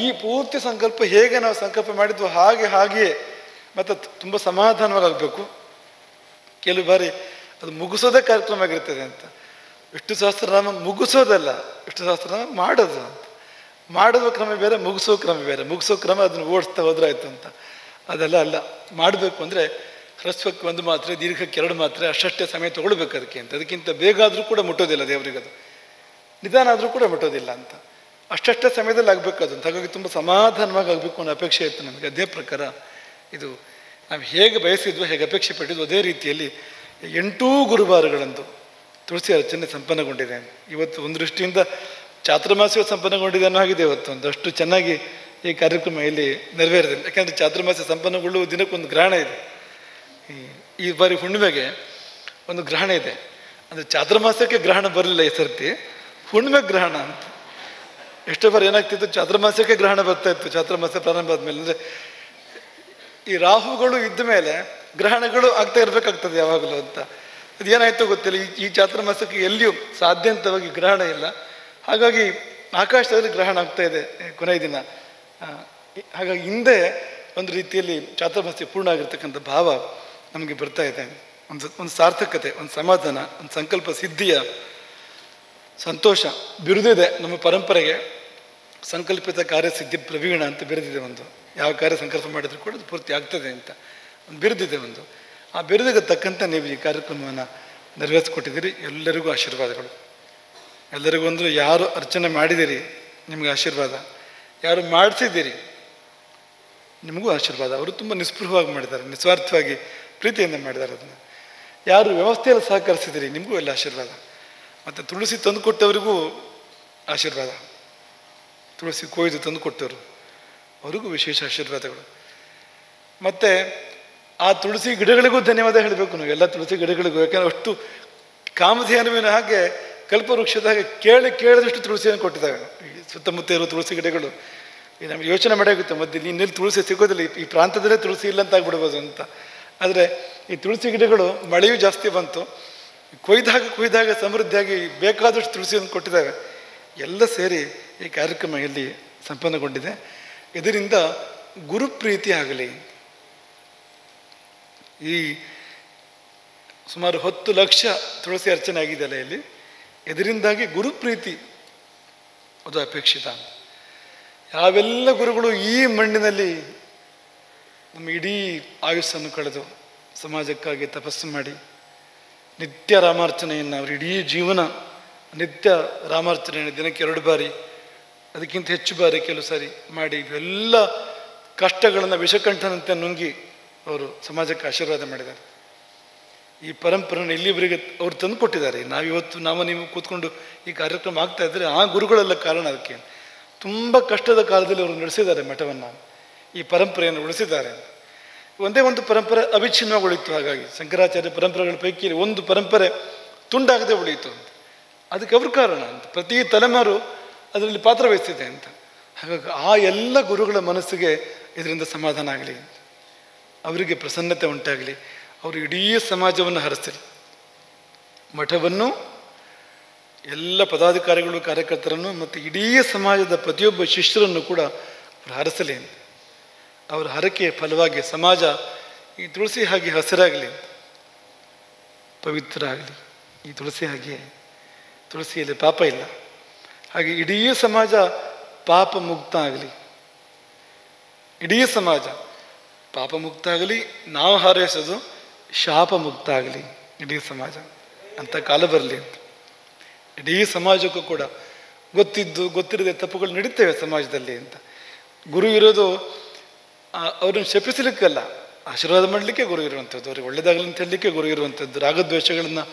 ಈ ಪೂರ್ತಿ ಸಂಕಲ್ಪ ಹೇಗೆ ನಾವು ಸಂಕಲ್ಪ ಮಾಡಿದ್ವು ಹಾಗೆಯೇ ಮತ್ತು ತುಂಬ ಸಮಾಧಾನವಾಗಿ ಆಗಬೇಕು. ಕೆಲವು ಬಾರಿ ಅದು ಮುಗಿಸೋದೇ ಕಾರ್ಯಕ್ರಮ ಆಗಿರ್ತದೆ ಅಂತ. ವಿಷ್ಣು ಸಹಸ್ರನಾಮ ಮುಗಿಸೋದಲ್ಲ, ವಿಷ್ಣು ಸಹಸ್ರನಾಮ ಮಾಡೋದು ಅಂತ. ಮಾಡುವ ಕ್ರಮ ಬೇರೆ, ಮುಗಿಸೋ ಕ್ರಮ ಬೇರೆ. ಮುಗಿಸೋ ಕ್ರಮ ಅದನ್ನು ಓಡಿಸ್ತಾ ಹೋದ್ರೆ ಆಯಿತು ಅಂತ, ಅದೆಲ್ಲ ಅಲ್ಲ. ಮಾಡಬೇಕು ಅಂದರೆ ಹ್ರಸ್ವಕ್ಕೆ 1 ಮಾತ್ರೆ, ದೀರ್ಘಕ್ಕೆ 2 ಮಾತ್ರೆ, ಅಷ್ಟೇ ಸಮಯ ತೊಗೊಳ್ಬೇಕು ಅದಕ್ಕೆ ಅಂತ. ಅದಕ್ಕಿಂತ ಬೇಗ ಆದರೂ ಕೂಡ ಮುಟ್ಟೋದಿಲ್ಲ ದೇವರಿಗೆ, ಅದು ನಿಧಾನ ಆದರೂ ಕೂಡ ಮುಟ್ಟೋದಿಲ್ಲ ಅಂತ. ಅಷ್ಟೇ ಸಮಯದಲ್ಲಿ ಆಗಬೇಕು ಅದು ಅಂತ. ಹಾಗಾಗಿ ತುಂಬ ಸಮಾಧಾನವಾಗಿ ಆಗಬೇಕು ಅನ್ನೋ ಅಪೇಕ್ಷೆ ಇತ್ತು ನಮಗೆ. ಅದೇ ಪ್ರಕಾರ ಇದು ನಾವು ಹೇಗೆ ಬಯಸಿದ್ವೋ, ಹೇಗೆ ಅಪೇಕ್ಷೆ ಪಟ್ಟಿದ್ವು ಅದೇ ರೀತಿಯಲ್ಲಿ 8 ಗುರುವಾರಗಳಂದು ತುಳಸಿ ಅರ್ಚನೆ ಸಂಪನ್ನಗೊಂಡಿದೆ. ಇವತ್ತು ಒಂದು ದೃಷ್ಟಿಯಿಂದ ಚಾತುರ್ಮಾಸ್ಯ ಸಂಪನ್ನಗೊಂಡಿದೆ ಅನ್ನೋ ಆಗಿದೆ ಇವತ್ತು. ಒಂದಷ್ಟು ಚೆನ್ನಾಗಿ ಈ ಕಾರ್ಯಕ್ರಮ ಇಲ್ಲಿ ನೆರವೇರಿದೆ. ಯಾಕೆಂದರೆ ಚಾತುರ್ಮಾಸ್ಯ ಸಂಪನ್ನಗೊಳ್ಳುವ ದಿನಕ್ಕೊಂದು ಗ್ರಹಣ ಇದೆ. ಈ ಬಾರಿ ಹುಣ್ಣಿಮೆಗೆ ಒಂದು ಗ್ರಹಣ ಇದೆ. ಅಂದರೆ ಚಾತುರ್ಮಾಸಕ್ಕೆ ಗ್ರಹಣ ಬರಲಿಲ್ಲ ಈ ಸರ್ತಿ, ಹುಣ್ಣಿಮೆ ಗ್ರಹಣ ಅಂತ. ಎಷ್ಟೋ ಬಾರಿ ಏನಾಗ್ತಿತ್ತು, ಚಾತುರ್ಮಾಸಕ್ಕೆ ಗ್ರಹಣ ಬರ್ತಾ ಇತ್ತು ಚಾತುರ್ಮಾಸ ಪ್ರಾರಂಭ ಆದಮೇಲೆ. ಅಂದರೆ ಈ ರಾಹುಗಳು ಇದ್ದ ಮೇಲೆ ಗ್ರಹಣಗಳು ಆಗ್ತಾ ಇರಬೇಕಾಗ್ತದೆ ಯಾವಾಗಲೂ ಅಂತ. ಅದು ಏನಾಯ್ತೋ ಗೊತ್ತಿಲ್ಲ, ಈ ಚಾತುರ್ಮಾಸಕ್ಕೆ ಎಲ್ಲಿಯೂ ಸಾಧ್ಯಂತವಾಗಿ ಗ್ರಹಣ ಇಲ್ಲ. ಹಾಗಾಗಿ ಆಕಾಶದಲ್ಲಿ ಗ್ರಹಣ ಆಗ್ತಾ ಇದೆ ಕೊನೆಯ ದಿನ. ಹಾಗಾಗಿ ಹಿಂದೆ ಒಂದು ರೀತಿಯಲ್ಲಿ ಚಾತುರ್ಮಾಸ್ಯ ಪೂರ್ಣ ಆಗಿರ್ತಕ್ಕಂಥ ಭಾವ ನಮಗೆ ಬರ್ತಾ ಇದೆ. ಒಂದು ಸಾರ್ಥಕತೆ, ಒಂದು ಸಮಾಧಾನ, ಒಂದು ಸಂಕಲ್ಪ ಸಿದ್ಧಿಯ ಸಂತೋಷ ಬಿರುದಿದೆ. ನಮ್ಮ ಪರಂಪರೆಗೆ ಸಂಕಲ್ಪಿತ ಕಾರ್ಯಸಿದ್ಧಿ ಪ್ರವೀಣ ಅಂತ ಬಿರುದಿದೆ. ಒಂದು ಯಾವ ಕಾರ್ಯ ಸಂಕಲ್ಪ ಮಾಡಿದ್ರು ಕೂಡ ಅದು ಪೂರ್ತಿ ಆಗ್ತದೆ ಅಂತ ಒಂದು ಬಿರುದಿದೆ ಒಂದು. ಆ ಬಿರುದಿಗೆ ತಕ್ಕಂತೆ ನೀವು ಈ ಕಾರ್ಯಕ್ರಮವನ್ನು ನೆರವೇರಿಸ್ಕೊಟ್ಟಿದ್ದೀರಿ. ಎಲ್ಲರಿಗೂ ಆಶೀರ್ವಾದಗಳು. ಎಲ್ಲರಿಗೂ ಅಂದರೆ ಯಾರು ಅರ್ಚನೆ ಮಾಡಿದ್ದೀರಿ ನಿಮಗೆ ಆಶೀರ್ವಾದ, ಯಾರು ಮಾಡಿಸಿದ್ದೀರಿ ನಿಮಗೂ ಆಶೀರ್ವಾದ. ಅವರು ತುಂಬ ನಿಸ್ಪೃಹವಾಗಿ ಮಾಡಿದ್ದಾರೆ, ನಿಸ್ವಾರ್ಥವಾಗಿ ಪ್ರೀತಿಯಿಂದ ಮಾಡಿದ್ದಾರೆ ಅದನ್ನು. ಯಾರು ವ್ಯವಸ್ಥೆಯಲ್ಲಿ ಸಹಕರಿಸಿದ್ದೀರಿ ನಿಮಗೂ ಎಲ್ಲ ಆಶೀರ್ವಾದ. ಮತ್ತು ತುಳಸಿ ತಂದುಕೊಟ್ಟವರಿಗೂ ಆಶೀರ್ವಾದ. ತುಳಸಿ ಕೊಯ್ದು ತಂದುಕೊಟ್ಟವರು ಅವರಿಗೂ ವಿಶೇಷ ಆಶೀರ್ವಾದಗಳು. ಮತ್ತು ಆ ತುಳಸಿ ಗಿಡಗಳಿಗೂ ಧನ್ಯವಾದ ಹೇಳಬೇಕು ನಾವು, ಎಲ್ಲ ತುಳಸಿ ಗಿಡಗಳಿಗೂ. ಯಾಕೆಂದರೆ ಅಷ್ಟು ಕಾಮಧೇನುವಿನ ಹಾಗೆ ಕಲ್ಪವೃಕ್ಷದ ಹಾಗೆ ಕೇಳಿದಷ್ಟು ತುಳಸಿಯನ್ನು ಕೊಟ್ಟಿದ್ದಾವೆ ಸುತ್ತಮುತ್ತ ಇರುವ ತುಳಸಿ ಗಿಡಗಳು. ನಮಗೆ ಯೋಚನೆ ಮಾಡಾಗುತ್ತೆ, ಮಧ್ಯೆ ಇನ್ನೆಲ್ಲಿ ತುಳಸಿ ಸಿಗೋದಿಲ್ಲ, ಈ ಪ್ರಾಂತದಲ್ಲೇ ತುಳಸಿ ಇಲ್ಲ ಅಂತ ಆಗ್ಬಿಡ್ಬೋದು ಅಂತ. ಆದರೆ ಈ ತುಳಸಿ ಗಿಡಗಳು ಮಳೆಯೂ ಜಾಸ್ತಿ ಬಂತು, ಕೊಯ್ದಾಗ ಸಮೃದ್ಧಿಯಾಗಿ ಬೇಕಾದಷ್ಟು ತುಳಸಿಯನ್ನು ಕೊಟ್ಟಿದ್ದಾವೆ. ಎಲ್ಲ ಸೇರಿ ಈ ಕಾರ್ಯಕ್ರಮ ಇಲ್ಲಿ ಸಂಪನ್ನಗೊಂಡಿದೆ. ಇದರಿಂದ ಗುರುಪ್ರೀತಿ ಆಗಲಿ. ಈ ಸುಮಾರು 10 ಲಕ್ಷ ತುಳಸಿ ಅರ್ಚನೆ ಆಗಿದೆಯಲ್ಲ ಇಲ್ಲಿ. ಇದರಿಂದಾಗಿ ಗುರುಪ್ರೀತಿ ಅದು ಅಪೇಕ್ಷಿತ. ಯಾವೆಲ್ಲ ಗುರುಗಳು ಈ ಮಣ್ಣಿನಲ್ಲಿ ನಮ್ಮ ಇಡೀ ಆಯುಸ್ಸನ್ನು ಕಳೆದು ಸಮಾಜಕ್ಕಾಗಿ ತಪಸ್ಸು ಮಾಡಿ ನಿತ್ಯ ರಾಮಾರ್ಚನೆಯನ್ನು, ಅವರು ಇಡೀ ಜೀವನ ನಿತ್ಯ ರಾಮಾರ್ಚನೆಯನ್ನು ದಿನಕ್ಕೆ 2 ಬಾರಿ, ಅದಕ್ಕಿಂತ ಹೆಚ್ಚು ಬಾರಿ ಕೆಲವು ಸಾರಿ ಮಾಡಿ ಇವೆಲ್ಲ ಕಷ್ಟಗಳನ್ನು ವಿಷಕಂಠನಂತೆ ನುಂಗಿ ಅವರು ಸಮಾಜಕ್ಕೆ ಆಶೀರ್ವಾದ ಮಾಡಿದ್ದಾರೆ. ಈ ಪರಂಪರೆಯನ್ನು ಇಲ್ಲಿವರೆಗೆ ಅವ್ರು ತಂದು ಕೊಟ್ಟಿದ್ದಾರೆ. ನಾವಿವತ್ತು ನೀವು ಕೂತ್ಕೊಂಡು ಈ ಕಾರ್ಯಕ್ರಮ ಆಗ್ತಾ ಇದ್ದರೆ ಆ ಗುರುಗಳೆಲ್ಲ ಕಾರಣ. ಅದಕ್ಕೆ ತುಂಬ ಕಷ್ಟದ ಕಾಲದಲ್ಲಿ ಅವರು ನಡೆಸಿದ್ದಾರೆ ಮಠವನ್ನು, ಈ ಪರಂಪರೆಯನ್ನು ಉಳಿಸಿದ್ದಾರೆ. ಒಂದೇ ಒಂದು ಪರಂಪರೆ ಅವಿಚ್ಛಿನ್ನವಾಗಿ ಉಳಿಯಿತು. ಹಾಗಾಗಿ ಶಂಕರಾಚಾರ್ಯ ಪರಂಪರೆಗಳ ಪೈಕಿ ಒಂದು ಪರಂಪರೆ ತುಂಡಾಗದೆ ಉಳಿಯಿತು ಅಂತ. ಅದಕ್ಕೆ ಅವ್ರ ಕಾರಣ ಅಂತ. ಪ್ರತಿ ತಲೆಮಾರು ಅದರಲ್ಲಿ ಪಾತ್ರ ವಹಿಸ್ತಿದೆ ಅಂತ. ಹಾಗಾಗಿ ಆ ಎಲ್ಲ ಗುರುಗಳ ಮನಸ್ಸಿಗೆ ಇದರಿಂದ ಸಮಾಧಾನ ಆಗಲಿ, ಅವರಿಗೆ ಪ್ರಸನ್ನತೆ ಉಂಟಾಗಲಿ, ಅವರು ಇಡೀ ಸಮಾಜವನ್ನು ಹರಿಸಲಿ, ಮಠವನ್ನು, ಎಲ್ಲ ಪದಾಧಿಕಾರಿಗಳು, ಕಾರ್ಯಕರ್ತರನ್ನು ಮತ್ತು ಇಡೀ ಸಮಾಜದ ಪ್ರತಿಯೊಬ್ಬ ಶಿಷ್ಯರನ್ನು ಕೂಡ ಅವರು ಹರಿಸಲಿ. ಅವರ ಹರಕೆಯ ಫಲವಾಗಿ ಸಮಾಜ ಈ ತುಳಸಿ ಹಾಗೆ ಹಸಿರಾಗಲಿ, ಪವಿತ್ರ ಆಗಲಿ. ಈ ತುಳಸಿ ಹಾಗೆ, ತುಳಸಿಯಲ್ಲಿ ಪಾಪ ಇಲ್ಲ. ಹಾಗೆ ಇಡೀ ಸಮಾಜ ಪಾಪ ಮುಕ್ತ ಆಗಲಿ, ಇಡೀ ಸಮಾಜ ಪಾಪ ಮುಕ್ತ ಆಗಲಿ. ನಾವು ಹಾರೈಸೋದು ಶಾಪ ಮುಕ್ತ ಆಗಲಿ ಇಡೀ ಸಮಾಜ ಅಂತ ಕಾಲ ಬರಲಿ ಅಂತ. ಇಡೀ ಸಮಾಜಕ್ಕೂ ಕೂಡ ಗೊತ್ತಿರದೆ ತಪ್ಪುಗಳು ನಡೀತೇವೆ ಸಮಾಜದಲ್ಲಿ ಅಂತ. ಗುರು ಇರೋದು ಅವ್ರನ್ನ ಶಪಿಸಲಿಕ್ಕಲ್ಲ, ಆಶೀರ್ವಾದ ಮಾಡಲಿಕ್ಕೆ ಗುರು ಇರುವಂಥದ್ದು, ಅವ್ರಿಗೆ ಒಳ್ಳೆಯದಾಗಲಿ ಅಂತ ಹೇಳಲಿಕ್ಕೆ ಗುರು ಇರುವಂಥದ್ದು, ರಾಗದ್ವೇಷಗಳನ್ನು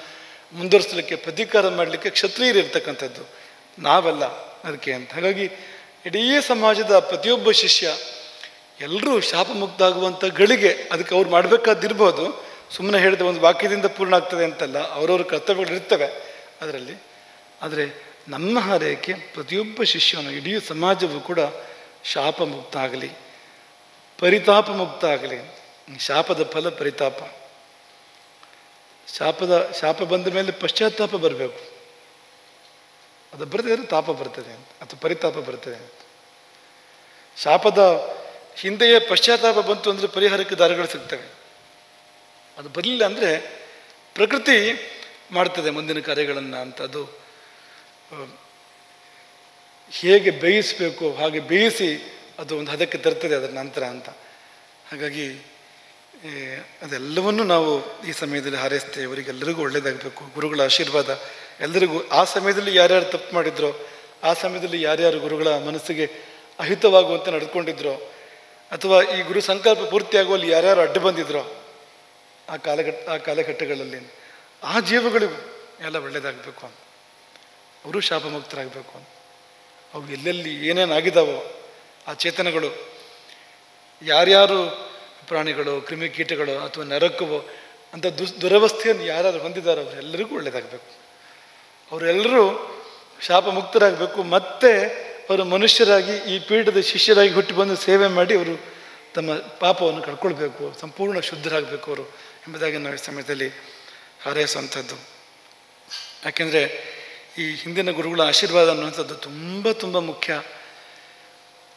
ಮುಂದುವರಿಸಲಿಕ್ಕೆ, ಪ್ರತೀಕಾರ ಮಾಡಲಿಕ್ಕೆ ಕ್ಷತ್ರಿಯರು ಇರ್ತಕ್ಕಂಥದ್ದು, ನಾವಲ್ಲ ಅದಕ್ಕೆ ಅಂತ. ಹಾಗಾಗಿ ಇಡೀ ಸಮಾಜದ ಪ್ರತಿಯೊಬ್ಬ ಶಿಷ್ಯ ಎಲ್ಲರೂ ಶಾಪ ಮುಕ್ತ ಆಗುವಂಥ ಗಳಿಗೆ ಅದಕ್ಕೆ ಅವ್ರು ಮಾಡಬೇಕಾದಿರ್ಬೋದು. ಸುಮ್ಮನೆ ಹೇಳಿದ ಒಂದು ವಾಕ್ಯದಿಂದ ಪೂರ್ಣ ಆಗ್ತದೆ ಅಂತಲ್ಲ, ಅವರವ್ರ ಕರ್ತವ್ಯಗಳಿರ್ತವೆ ಅದರಲ್ಲಿ. ಆದರೆ ನಮ್ಮ ಹಾರೈಕೆ ಪ್ರತಿಯೊಬ್ಬ ಶಿಷ್ಯನು, ಇಡೀ ಸಮಾಜವು ಕೂಡ ಶಾಪ ಮುಕ್ತ ಆಗಲಿ, ಪರಿತಾಪ ಮುಕ್ತ ಆಗಲಿ. ಶಾಪದ ಫಲ ಪರಿತಾಪ. ಶಾಪ ಬಂದ ಮೇಲೆ ಪಶ್ಚಾತ್ತಾಪ ಬರಬೇಕು. ಅದು ಬರ್ತದೆ, ತಾಪ ಬರ್ತದೆ ಅಂತ, ಅಥವಾ ಪರಿತಾಪ ಬರ್ತದೆ ಅಂತ. ಶಾಪದ ಹಿಂದೆಯೇ ಪಶ್ಚಾತ್ತಾಪ ಬಂತು ಅಂದರೆ ಪರಿಹಾರಕ್ಕೆ ದಾರಿಗಳು ಸಿಗ್ತವೆ. ಅದು ಬರಲಿಲ್ಲ ಅಂದರೆ ಪ್ರಕೃತಿ ಮಾಡ್ತದೆ ಮುಂದಿನ ಕಾರ್ಯಗಳನ್ನು ಅಂತ. ಅದು ಹೇಗೆ ಬೇಯಿಸಬೇಕು ಹಾಗೆ ಬೇಯಿಸಿ ಅದು ಒಂದು ಹದಕ್ಕೆ ತರ್ತದೆ ಅದರ ನಂತರ ಅಂತ. ಹಾಗಾಗಿ ಅದೆಲ್ಲವನ್ನು ನಾವು ಈ ಸಮಯದಲ್ಲಿ ಹಾರೈಸ್ತೇವೆ. ಅವರಿಗೆಲ್ಲರಿಗೂ ಒಳ್ಳೆಯದಾಗಬೇಕು, ಗುರುಗಳ ಆಶೀರ್ವಾದ ಎಲ್ಲರಿಗೂ. ಆ ಸಮಯದಲ್ಲಿ ಯಾರ್ಯಾರು ತಪ್ಪು ಮಾಡಿದ್ರೋ, ಆ ಸಮಯದಲ್ಲಿ ಯಾರ್ಯಾರು ಗುರುಗಳ ಮನಸ್ಸಿಗೆ ಅಹಿತವಾಗುವಂತೆ ನಡ್ಕೊಂಡಿದ್ರೋ, ಅಥವಾ ಈ ಗುರು ಸಂಕಲ್ಪ ಪೂರ್ತಿಯಾಗುವಲ್ಲಿ ಯಾರ್ಯಾರು ಅಡ್ಡ ಬಂದಿದ್ರೋ ಆ ಕಾಲಘಟ್ಟಗಳಲ್ಲಿ, ಆ ಜೀವಗಳಿಗೂ ಎಲ್ಲ ಒಳ್ಳೆಯದಾಗಬೇಕು ಅಂತ, ಅವರು ಶಾಪಮುಕ್ತರಾಗಬೇಕು ಅಂತ. ಅವು ಎಲ್ಲೆಲ್ಲಿ ಏನೇನಾಗಿದ್ದಾವೋ ಆ ಚೇತನಗಳು, ಯಾರ್ಯಾರು ಪ್ರಾಣಿಗಳು, ಕ್ರಿಮಿಕೀಟಗಳು ಅಥವಾ ನರಕವೋ ಅಂತ ದುರವಸ್ಥೆಯನ್ನು ಯಾರ್ಯಾರು ಹೊಂದಿದ್ದಾರೋ ಅವರೆಲ್ಲರಿಗೂ ಒಳ್ಳೆಯದಾಗಬೇಕು. ಅವರೆಲ್ಲರೂ ಶಾಪ ಮುಕ್ತರಾಗಬೇಕು. ಮತ್ತೆ ಅವರು ಮನುಷ್ಯರಾಗಿ ಈ ಪೀಠದ ಶಿಷ್ಯರಾಗಿ ಹುಟ್ಟಿ ಬಂದು ಸೇವೆ ಮಾಡಿ ಅವರು ತಮ್ಮ ಪಾಪವನ್ನು ಕಳ್ಕೊಳ್ಬೇಕು, ಸಂಪೂರ್ಣ ಶುದ್ಧರಾಗಬೇಕು ಅವರು ಎಂಬುದಾಗಿ ನಾವು ಈ ಸಮಯದಲ್ಲಿ ಹಾರೈಸುವಂಥದ್ದು. ಯಾಕೆಂದರೆ ಈ ಹಿಂದಿನ ಗುರುಗಳ ಆಶೀರ್ವಾದ ಅನ್ನುವಂಥದ್ದು ತುಂಬ ತುಂಬ ಮುಖ್ಯ.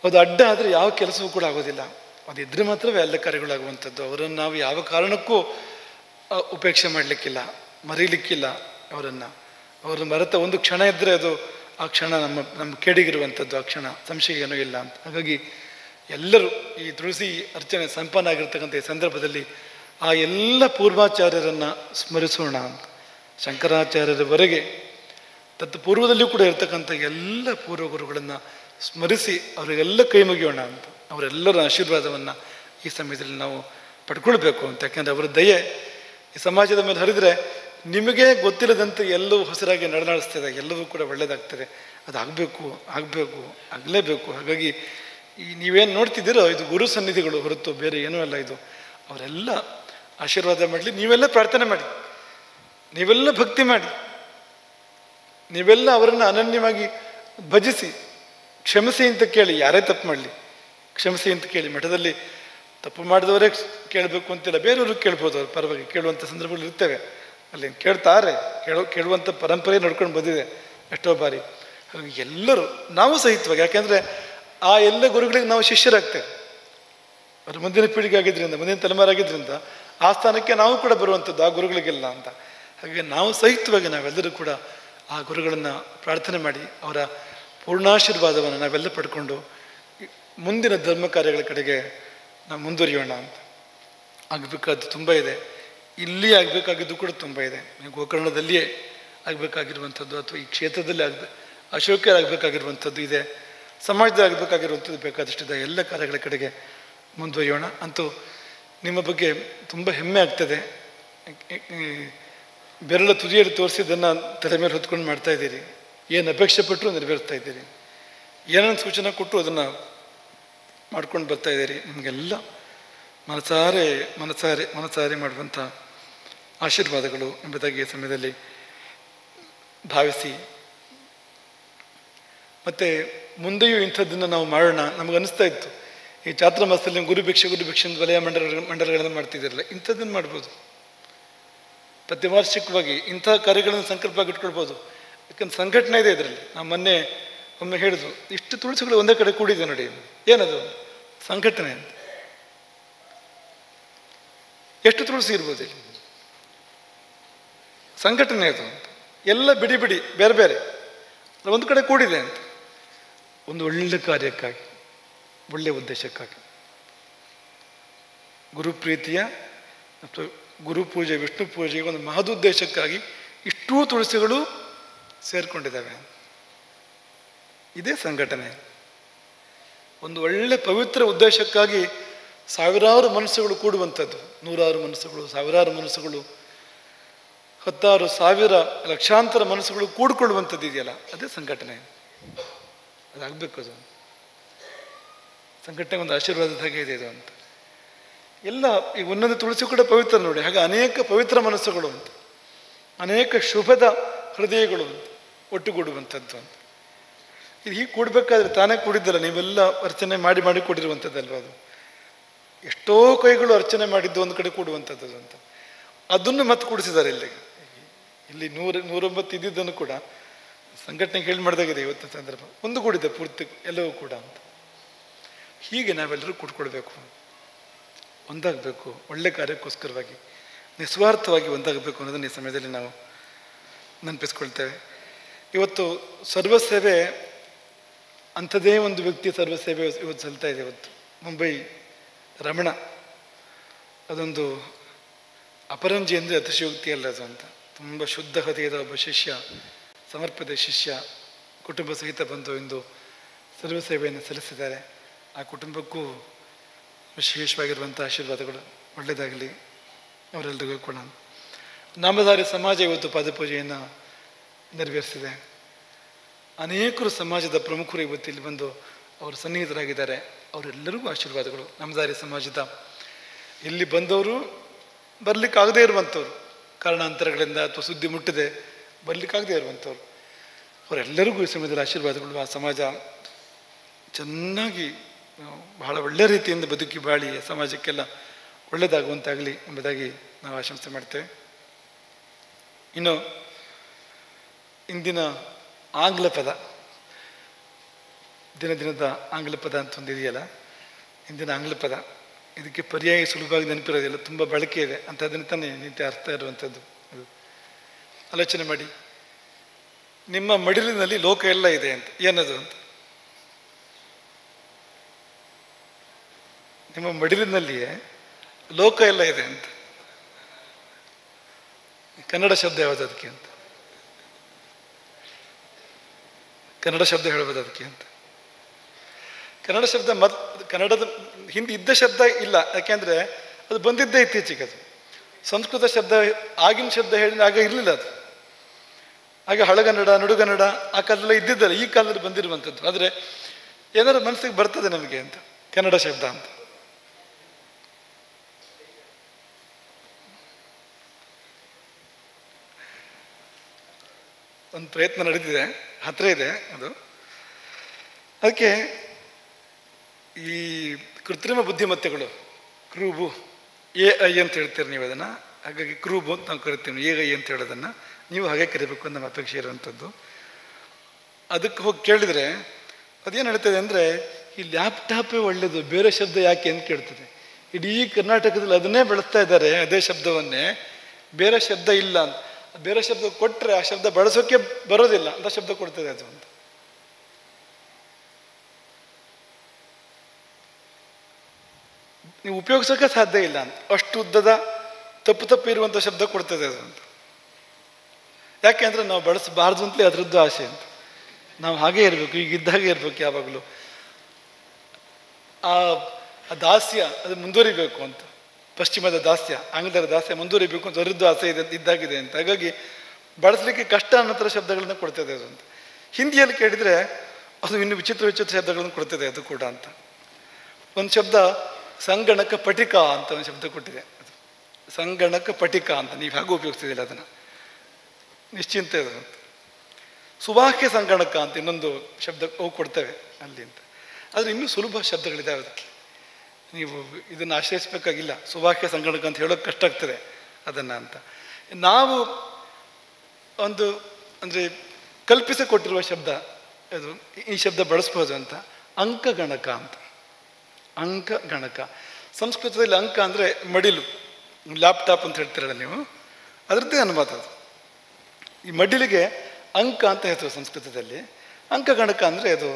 ಅದು ಅಡ್ಡ ಆದರೆ ಯಾವ ಕೆಲಸವೂ ಕೂಡ ಆಗೋದಿಲ್ಲ. ಅದಿದ್ದರೆ ಮಾತ್ರವೇ ಎಲ್ಲ ಕಾರ್ಯಗಳಾಗುವಂಥದ್ದು. ಅವರನ್ನು ನಾವು ಯಾವ ಕಾರಣಕ್ಕೂ ಉಪೇಕ್ಷೆ ಮಾಡಲಿಕ್ಕಿಲ್ಲ, ಮರೀಲಿಕ್ಕಿಲ್ಲ. ಅವರನ್ನು ಮರೆತ ಒಂದು ಕ್ಷಣ ಇದ್ದರೆ ಅದು ಆ ಕ್ಷಣ ನಮ್ಮ ಕೇಡಿಗಿರುವಂಥದ್ದು, ಆ ಕ್ಷಣ ಸಂಶಯ ಏನೂ ಇಲ್ಲ ಅಂತ. ಹಾಗಾಗಿ ಎಲ್ಲರೂ ಈ ತುಳಸಿ ಅರ್ಚನೆ ಸಂಪನ್ನ ಆಗಿರ್ತಕ್ಕಂಥ ಈ ಸಂದರ್ಭದಲ್ಲಿ ಆ ಎಲ್ಲ ಪೂರ್ವಾಚಾರ್ಯರನ್ನು ಸ್ಮರಿಸೋಣ ಅಂತ. ಶಂಕರಾಚಾರ್ಯರವರೆಗೆ ಪೂರ್ವದಲ್ಲಿಯೂ ಕೂಡ ಇರ್ತಕ್ಕಂಥ ಎಲ್ಲ ಪೂರ್ವ ಗುರುಗಳನ್ನು ಸ್ಮರಿಸಿ ಅವರಿಗೆಲ್ಲ ಕೈ ಮುಗಿಯೋಣ ಅಂತ. ಅವರೆಲ್ಲರ ಆಶೀರ್ವಾದವನ್ನು ಈ ಸಮಯದಲ್ಲಿ ನಾವು ಪಡ್ಕೊಳ್ಬೇಕು ಅಂತ. ಯಾಕೆಂದರೆ ಅವರ ದಯೆ ಈ ಸಮಾಜದ ಮೇಲೆ ಹರಿದರೆ ನಿಮಗೆ ಗೊತ್ತಿಲ್ಲದಂತೆ ಎಲ್ಲವೂ ಹೊಸರಾಗಿ ನಡೆದಾಡಿಸ್ತದೆ, ಎಲ್ಲವೂ ಕೂಡ ಒಳ್ಳೆಯದಾಗ್ತದೆ. ಅದು ಆಗಬೇಕು ಆಗಲೇಬೇಕು. ಹಾಗಾಗಿ ಈ ನೀವೇನು ನೋಡ್ತಿದ್ದೀರೋ ಇದು ಗುರು ಸನ್ನಿಧಿಗಳು ಹೊರತು ಬೇರೆ ಏನೂ ಅಲ್ಲ. ಇದು ಅವರೆಲ್ಲ ಆಶೀರ್ವಾದ ಮಾಡಲಿ. ನೀವೆಲ್ಲ ಪ್ರಾರ್ಥನೆ ಮಾಡಿ, ನೀವೆಲ್ಲ ಭಕ್ತಿ ಮಾಡಿ, ನೀವೆಲ್ಲ ಅವರನ್ನು ಅನನ್ಯವಾಗಿ ಭಜಿಸಿ, ಕ್ಷಮಿಸಿ ಅಂತ ಕೇಳಿ. ಯಾರೇ ತಪ್ಪು ಮಾಡಲಿ ಕ್ಷಮಿಸಿ ಅಂತ ಕೇಳಿ. ಮಠದಲ್ಲಿ ತಪ್ಪು ಮಾಡಿದವರೇ ಕೇಳಬೇಕು ಅಂತಿಲ್ಲ, ಬೇರೆಯವರು ಕೇಳ್ಬೋದು. ಅವ್ರು ಪರವಾಗಿ ಕೇಳುವಂಥ ಸಂದರ್ಭಗಳು ಇರ್ತವೆ, ಅಲ್ಲಿ ಕೇಳ್ತಾರೆ. ಕೇಳುವಂಥ ಪರಂಪರೆ ನಡ್ಕೊಂಡು ಬಂದಿದೆ ಎಷ್ಟೋ ಬಾರಿ. ಹಾಗಾಗಿ ಎಲ್ಲರೂ ನಾವು ಸಹಿತವಾಗಿ, ಯಾಕೆಂದರೆ ಆ ಎಲ್ಲ ಗುರುಗಳಿಗೆ ನಾವು ಶಿಷ್ಯರಾಗ್ತೇವೆ. ಅವರು ಮುಂದಿನ ಪೀಳಿಗೆ ಆಗಿದ್ದರಿಂದ, ಮುಂದಿನ ತಲೆಮಾರಾಗಿದ್ದರಿಂದ ಆ ಸ್ಥಾನಕ್ಕೆ ನಾವು ಕೂಡ ಬರುವಂಥದ್ದು ಆ ಗುರುಗಳಿಗೆಲ್ಲ ಅಂತ. ಹಾಗೆ ನಾವು ಸಹಿತವಾಗಿ ನಾವೆಲ್ಲರೂ ಕೂಡ ಆ ಗುರುಗಳನ್ನು ಪ್ರಾರ್ಥನೆ ಮಾಡಿ ಅವರ ಪೂರ್ಣಾಶೀರ್ವಾದವನ್ನು ನಾವೆಲ್ಲ ಪಡ್ಕೊಂಡು ಮುಂದಿನ ಧರ್ಮ ಕಾರ್ಯಗಳ ಕಡೆಗೆ ನಾವು ಮುಂದುವರಿಯೋಣ ಅಂತ. ಆಗಬೇಕಾದ್ದು ತುಂಬ ಇದೆ, ಇಲ್ಲಿ ಆಗಬೇಕಾಗಿದ್ದು ಕೂಡ ತುಂಬ ಇದೆ. ಗೋಕರ್ಣದಲ್ಲಿಯೇ ಆಗಬೇಕಾಗಿರುವಂಥದ್ದು ಅಥವಾ ಈ ಕ್ಷೇತ್ರದಲ್ಲಿ ಅಶೋಕರಾಗಬೇಕಾಗಿರುವಂಥದ್ದು ಇದೆ, ಸಮಾಜದಲ್ಲಿ ಆಗಬೇಕಾಗಿರುವಂಥದ್ದು ಬೇಕಾದಷ್ಟಿದೆ. ಎಲ್ಲ ಕಾರ್ಯಗಳ ಕಡೆಗೆ ಮುಂದುವರಿಯೋಣ. ಅಂತೂ ನಿಮ್ಮ ಬಗ್ಗೆ ತುಂಬ ಹೆಮ್ಮೆ ಆಗ್ತದೆ. ಬೆರಳ ತುದಿಯಲ್ಲಿ ತೋರಿಸಿದ್ದನ್ನು ತಲೆ ಮೇಲೆ ಹೊತ್ಕೊಂಡು ಮಾಡ್ತಾ ಇದ್ದೀರಿ. ಏನು ಅಪೇಕ್ಷೆ ಪಟ್ಟರು ನೆರವೇರಿಸ್ತಾ ಇದ್ದೀರಿ. ಏನೇನು ಸೂಚನೆ ಕೊಟ್ಟು ಅದನ್ನು ಮಾಡ್ಕೊಂಡು ಬರ್ತಾ ಇದ್ದೀರಿ. ನಿಮಗೆಲ್ಲ ಮನಸಾರೆ ಮಾಡುವಂಥ ಆಶೀರ್ವಾದಗಳು ಎಂಬುದಾಗಿ ಈ ಸಮಯದಲ್ಲಿ ಭಾವಿಸಿ, ಮತ್ತು ಮುಂದೆಯೂ ಇಂಥದ್ದನ್ನು ನಾವು ಮಾಡೋಣ. ನಮಗನ್ನಿಸ್ತಾ ಇತ್ತು ಈ ಚಾತುರ್ಮಾಸದಲ್ಲಿ ಗುರುಭಿಕ್ಷೆ ಅಂತ ವಲಯ ಮಂಡಲಗಳನ್ನು ಮಾಡ್ತಿದ್ದೀರಲ್ಲ, ಇಂಥದ್ದನ್ನು ಮಾಡ್ಬೋದು. ಪ್ರತಿವಾರ್ಷಿಕವಾಗಿ ಇಂಥ ಕಾರ್ಯಗಳನ್ನು ಸಂಕಲ್ಪವಾಗಿ ಇಟ್ಕೊಳ್ಬೋದು. ಯಾಕಂದ್ರೆ ಸಂಘಟನೆ ಇದೆ ಇದರಲ್ಲಿ. ನಾವು ಮೊನ್ನೆ ಒಮ್ಮೆ ಹೇಳಿದ್ರು, ಇಷ್ಟು ತುಳಸಿಗಳು ಒಂದೇ ಕಡೆ ಕೂಡಿದೆ ನೋಡಿ, ಏನದು ಸಂಘಟನೆ ಅಂತ. ಎಷ್ಟು ತುಳಸಿ ಇರ್ಬೋದು ಇಲ್ಲಿ, ಸಂಘಟನೆ ಅದು ಅಂತ. ಎಲ್ಲ ಬಿಡಿ ಬೇರೆ ಬೇರೆ ಒಂದು ಕಡೆ ಕೂಡಿದೆ ಅಂತ. ಒಂದು ಒಳ್ಳೆ ಕಾರ್ಯಕ್ಕಾಗಿ, ಒಳ್ಳೆಯ ಉದ್ದೇಶಕ್ಕಾಗಿ, ಗುರುಪ್ರೀತಿಯ ಮತ್ತು ಗುರುಪೂಜೆ, ವಿಷ್ಣು ಪೂಜೆಗೆ ಒಂದು ಮಹದುದ್ದೇಶಕ್ಕಾಗಿ ಇಷ್ಟೂ ತುಳಸಿಗಳು ಸೇರಿಕೊಂಡಿದ್ದಾವೆ. ಇದೇ ಸಂಘಟನೆ. ಒಂದು ಒಳ್ಳೆ ಪವಿತ್ರ ಉದ್ದೇಶಕ್ಕಾಗಿ ಸಾವಿರಾರು ಮನಸ್ಸುಗಳು ಕೂಡುವಂಥದ್ದು, ನೂರಾರು ಮನಸ್ಸುಗಳು, ಸಾವಿರಾರು ಮನಸ್ಸುಗಳು, ಹತ್ತಾರು ಸಾವಿರ ಲಕ್ಷಾಂತರ ಮನಸ್ಸುಗಳು ಕೂಡಿಕೊಳ್ಳುವಂಥದ್ದು ಇದೆಯಲ್ಲ, ಅದೇ ಸಂಘಟನೆ. ಅದಾಗಬೇಕು. ಅದು ಸಂಘಟನೆ ಒಂದು ಆಶೀರ್ವಾದದ ಹಾಗೆ ಇದೆ ಇದು ಅಂತ. ಎಲ್ಲ ಈಗ ಒಂದೊಂದು ತುಳಸಿ ಕೂಡ ಪವಿತ್ರ ನೋಡಿ. ಹಾಗೆ ಅನೇಕ ಪವಿತ್ರ ಮನಸ್ಸುಗಳು ಅಂತ, ಅನೇಕ ಶುಭದ ಹೃದಯಗಳು ಅಂತ ಒಟ್ಟುಗೂಡುವಂಥದ್ದು ಅಂತ. ಇದು ಹೀಗೆ ಕೂಡಬೇಕಾದ್ರೆ ತಾನೇ ಕೂಡಿದ್ದಲ್ಲ, ನೀವೆಲ್ಲ ಅರ್ಚನೆ ಮಾಡಿ ಕೊಟ್ಟಿರುವಂಥದ್ದಲ್ವ ಅದು. ಎಷ್ಟೋ ಕೈಗಳು ಅರ್ಚನೆ ಮಾಡಿದ್ದು ಒಂದು ಕಡೆ ಕೂಡುವಂಥದ್ದು ಅಂತ. ಅದನ್ನು ಮತ್ತೆ ಕೂಡಿಸಿದ್ದಾರೆ ಇಲ್ಲಿ 109 ಇದ್ದಿದ್ದನ್ನು ಕೂಡ ಸಂಘಟನೆಗೆ ಹೇಳಿ ಮಾಡಿದಾಗಿದೆ ಇವತ್ತಿನ ಸಂದರ್ಭ. ಒಂದು ಕೂಡಿದೆ ಪೂರ್ತಿ ಎಲ್ಲವೂ ಕೂಡ ಅಂತ. ಹೀಗೆ ನಾವೆಲ್ಲರೂ ಕೂಡ್ಕೊಳ್ಬೇಕು, ಒಂದಾಗಬೇಕು, ಒಳ್ಳೆ ಕಾರ್ಯಕ್ಕೋಸ್ಕರವಾಗಿ ನಿಸ್ವಾರ್ಥವಾಗಿ ಒಂದಾಗಬೇಕು ಅನ್ನೋದನ್ನು ಈ ಸಮಯದಲ್ಲಿ ನಾವು ನೆನಪಿಸ್ಕೊಳ್ತೇವೆ. ಇವತ್ತು ಸರ್ವಸೇವೆ ಅಂಥದ್ದೇ ಒಂದು ವ್ಯಕ್ತಿ ಸರ್ವಸೇವೆ ಇವತ್ತು ಸಲ್ತಾ ಇದೆ. ಇವತ್ತು ಮುಂಬೈ ರಮಣ, ಅದೊಂದು ಅಪರಂಜಿ ಅಂದರೆ ಅತಿಶಯೋಕ್ತಿ ಅಲ್ಲ ಅದು ಅಂತ. ತುಂಬ ಶುದ್ಧ ಹೃದಯದ ಒಬ್ಬ ಶಿಷ್ಯ, ಸಮರ್ಪಿತ ಶಿಷ್ಯ, ಕುಟುಂಬ ಸಹಿತ ಬಂದು ಇಂದು ಸರ್ವಸೇವೆಯನ್ನು ಸಲ್ಲಿಸಿದ್ದಾರೆ. ಆ ಕುಟುಂಬಕ್ಕೂ ವಿಶೇಷವಾಗಿರುವಂಥ ಆಶೀರ್ವಾದಗಳು ಒಳ್ಳೆಯದಾಗಲಿ ಅವರೆಲ್ಲರಿಗೂ ಕೂಡ. ನಾಮಧಾರಿ ಸಮಾಜ ಇವತ್ತು ಪಾದಪೂಜೆಯನ್ನು ನೆರವೇರಿಸಿದೆ. ಅನೇಕರು ಸಮಾಜದ ಪ್ರಮುಖರು ಇವತ್ತು ಇಲ್ಲಿ ಬಂದು ಅವರು ಸನ್ನಿಹಿತರಾಗಿದ್ದಾರೆ. ಅವರೆಲ್ಲರಿಗೂ ಆಶೀರ್ವಾದಗಳು. ನಾಮಧಾರಿ ಸಮಾಜದ ಇಲ್ಲಿ ಬಂದವರು ಬರಲಿಕ್ಕಾಗದೇ ಇರುವಂಥವ್ರು, ಕಾರಣಾಂತರಗಳಿಂದ ಅಥವಾ ಸುದ್ದಿ ಮುಟ್ಟದೆ ಬರಲಿಕ್ಕಾಗದೇ ಇರುವಂಥವ್ರು, ಅವರೆಲ್ಲರಿಗೂ ಈ ಸಮಯದಲ್ಲಿ ಆಶೀರ್ವಾದಗಳು. ಆ ಸಮಾಜ ಚೆನ್ನಾಗಿ ಬಹಳ ಒಳ್ಳೆಯ ರೀತಿಯಿಂದ ಬದುಕಿ ಬಾಳಿ ಸಮಾಜಕ್ಕೆಲ್ಲ ಒಳ್ಳೆಯದಾಗುವಂತಾಗಲಿ ಎಂಬುದಾಗಿ ನಾವು ಆಶಂಸೆ ಮಾಡ್ತೇವೆ. ಇನ್ನು ಇಂದಿನ ಆಂಗ್ಲ ಪದ, ದಿನದ ಆಂಗ್ಲ ಪದ ಅಂತ ಒಂದಿದೆಯಲ್ಲ, ಇಂದಿನ ಆಂಗ್ಲ ಪದ, ಇದಕ್ಕೆ ಪರ್ಯಾಯ ಸುಲಭವಾಗಿ ನೆನಪಿರೋದಿಲ್ಲ, ತುಂಬ ಬಳಕೆ ಇದೆ ಅಂತ. ಅದನ್ನು ತಾನೇ ನಿತ್ಯ ಅರ್ಥ ಇರುವಂಥದ್ದು. ಅದು ಆಲೋಚನೆ ಮಾಡಿ, ನಿಮ್ಮ ಮಡಿಲಿನಲ್ಲಿ ಲೋಕ ಎಲ್ಲ ಇದೆ ಅಂತ. ಏನದು ಅಂತ? ನಿಮ್ಮ ಮಡಿಲಿನಲ್ಲಿಯೇ ಲೋಕ ಎಲ್ಲ ಇದೆ ಅಂತ. ಕನ್ನಡ ಶಬ್ದ ಯಾವುದು ಅದಕ್ಕೆ ಅಂತ? ಕನ್ನಡ ಶಬ್ದ ಹೇಳ್ಬೋದು ಅದಕ್ಕೆ ಅಂತ? ಕನ್ನಡ ಶಬ್ದ ಕನ್ನಡದ ಹಿಂದೆ ಇದ್ದ ಶಬ್ದ ಇಲ್ಲ, ಯಾಕೆಂದರೆ ಅದು ಬಂದಿದ್ದೇ ಇತ್ತೀಚೆಗೆ. ಅದು ಸಂಸ್ಕೃತ ಶಬ್ದ, ಆಗಿನ ಶಬ್ದ ಹೇಳಿದ್ರೆ ಆಗ ಇರಲಿಲ್ಲ ಅದು. ಆಗ ಹಳಗನ್ನಡ, ನಡುಗನ್ನಡ ಆ ಕಾಲದಲ್ಲ ಇದ್ದಿದ್ದಲ್ಲ, ಈ ಕಾಲದಲ್ಲಿ ಬಂದಿರುವಂಥದ್ದು. ಆದರೆ ಏನಾದ್ರು ಮನಸ್ಸಿಗೆ ಬರ್ತದೆ ನಮಗೆ ಅಂತ ಕನ್ನಡ ಶಬ್ದ ಅಂತ. ಒಂದು ಪ್ರಯತ್ನ ನಡೆದಿದೆ, ಹತ್ತಿರ ಇದೆ ಅದು. ಅದಕ್ಕೆ ಈ ಕೃತ್ರಿಮ ಬುದ್ಧಿಮತ್ತೆಗಳು, ಕ್ರೂಬು, AI ಅಂತ ಹೇಳ್ತೀರಿ ನೀವು ಅದನ್ನು. ಹಾಗಾಗಿ ಕ್ರೂಬು ಅಂತ ನಾವು ಕರಿತೀವಿ, AI ಅಂತ ಹೇಳೋದನ್ನು ನೀವು ಹಾಗೆ ಕರಿಬೇಕು ಅಂತ ನಮ್ಮ ಅಪೇಕ್ಷೆ ಇರುವಂಥದ್ದು. ಅದಕ್ಕೆ ಹೋಗಿ ಕೇಳಿದರೆ ಅದೇನು ಹೇಳ್ತದೆ ಅಂದರೆ, ಈ ಲ್ಯಾಪ್ಟಾಪೇ ಒಳ್ಳೆಯದು, ಬೇರೆ ಶಬ್ದ ಯಾಕೆ ಅಂತ ಕೇಳ್ತದೆ. ಇಡೀ ಕರ್ನಾಟಕದಲ್ಲಿ ಅದನ್ನೇ ಬಳಸ್ತಾ ಇದ್ದಾರೆ, ಅದೇ ಶಬ್ದವನ್ನೇ. ಬೇರೆ ಶಬ್ದ ಇಲ್ಲ ಅಂತ. ಬೇರೆ ಶಬ್ದ ಕೊಟ್ಟರೆ ಆ ಶಬ್ದ ಬಳಸೋಕೆ ಬರೋದಿಲ್ಲ ಅಂತ ಶಬ್ದ ಕೊಡ್ತದೆ ಅದು ಅಂತ. ನೀವು ಉಪಯೋಗಿಸೋಕೆ ಸಾಧ್ಯ ಇಲ್ಲ ಅಂತ, ಅಷ್ಟು ಉದ್ದದ ತಪ್ಪು ಇರುವಂಥ ಶಬ್ದ ಕೊಡ್ತದೆ ಅದು ಅಂತ. ಯಾಕೆ ಅಂದರೆ ನಾವು ಬಳಸಬಾರ್ದು ಅಂತಲೇ ಅದರದ್ದು ಆಸೆ ಅಂತ. ನಾವು ಹಾಗೇ ಇರಬೇಕು, ಈಗ ಇದ್ದಾಗೆ ಇರಬೇಕು ಯಾವಾಗಲೂ. ಆ ದಾಸ್ಯ ಅದು ಮುಂದುವರಿಬೇಕು ಅಂತ, ಪಶ್ಚಿಮದ ದಾಸ್ಯ, ಆಂಗ್ಲರ ದಾಸ್ಯ ಮುಂದುವರಿಬೇಕು ಅಂತ ಅದರದ್ದು ಆಸೆ ಇದ್ದಾಗಿದೆ ಅಂತ. ಹಾಗಾಗಿ ಬಳಸಲಿಕ್ಕೆ ಕಷ್ಟ ಅನ್ನೋ ಥರ ಶಬ್ದಗಳನ್ನ ಕೊಡ್ತದೆ ಅದು ಅಂತ. ಹಿಂದಿಯಲ್ಲಿ ಕೇಳಿದರೆ ಅದು ಇನ್ನು ವಿಚಿತ್ರ ಶಬ್ದಗಳನ್ನು ಕೊಡ್ತದೆ ಅದು ಕೂಡ ಅಂತ. ಒಂದು ಶಬ್ದ ಸಂಗಣಕ ಪಟಿಕ ಅಂತ ಒಂದು ಶಬ್ದ ಕೊಟ್ಟಿದೆ. ಅದು ಸಂಗಣಕ ಪಟಿಕ ಅಂತ ನೀವು ಹಾಗೂ ಉಪಯೋಗಿಸ್ತಿದ್ದಿಲ್ಲ ಅದನ್ನು, ನಿಶ್ಚಿಂತೆ ಅದು. ಸುವಾಕ್ಯ ಸಂಗಣಕ ಅಂತ ಇನ್ನೊಂದು ಶಬ್ದ ಅವು ಕೊಡ್ತೇವೆ ಅಲ್ಲಿ ಅಂತ. ಆದರೆ ಇನ್ನೂ ಸುಲಭ ಶಬ್ದಗಳಿದ್ದಾವೆ ಅದಕ್ಕೆ, ನೀವು ಇದನ್ನು ಆಶ್ರಯಿಸಬೇಕಾಗಿಲ್ಲ. ಸುವಾಕ್ಯ ಸಂಗಣಕ ಅಂತ ಹೇಳೋಕೆ ಕಷ್ಟ ಆಗ್ತದೆ ಅದನ್ನು ಅಂತ. ನಾವು ಒಂದು ಅಂದರೆ ಕಲ್ಪಿಸಿಕೊಟ್ಟಿರುವ ಶಬ್ದ ಅದು, ಈ ಶಬ್ದ ಬಳಸ್ಬೋದು ಅಂತ. ಅಂಕಗಣಕ ಅಂತ. ಅಂಕಗಣಕ ಸಂಸ್ಕೃತದಲ್ಲಿ ಅಂಕ ಅಂದರೆ ಮಡಿಲು, ಲ್ಯಾಪ್ಟಾಪ್ ಅಂತ ಹೇಳ್ತೀರಲ್ಲ ನೀವು, ಅದರದ್ದೇ ಅನುವಾದ ಅದು. ಈ ಮಡಿಲಿಗೆ ಅಂಕ ಅಂತ ಹೇಳ್ತಾರೆ ಸಂಸ್ಕೃತದಲ್ಲಿ. ಅಂಕಗಣಕ ಅಂದರೆ ಅದು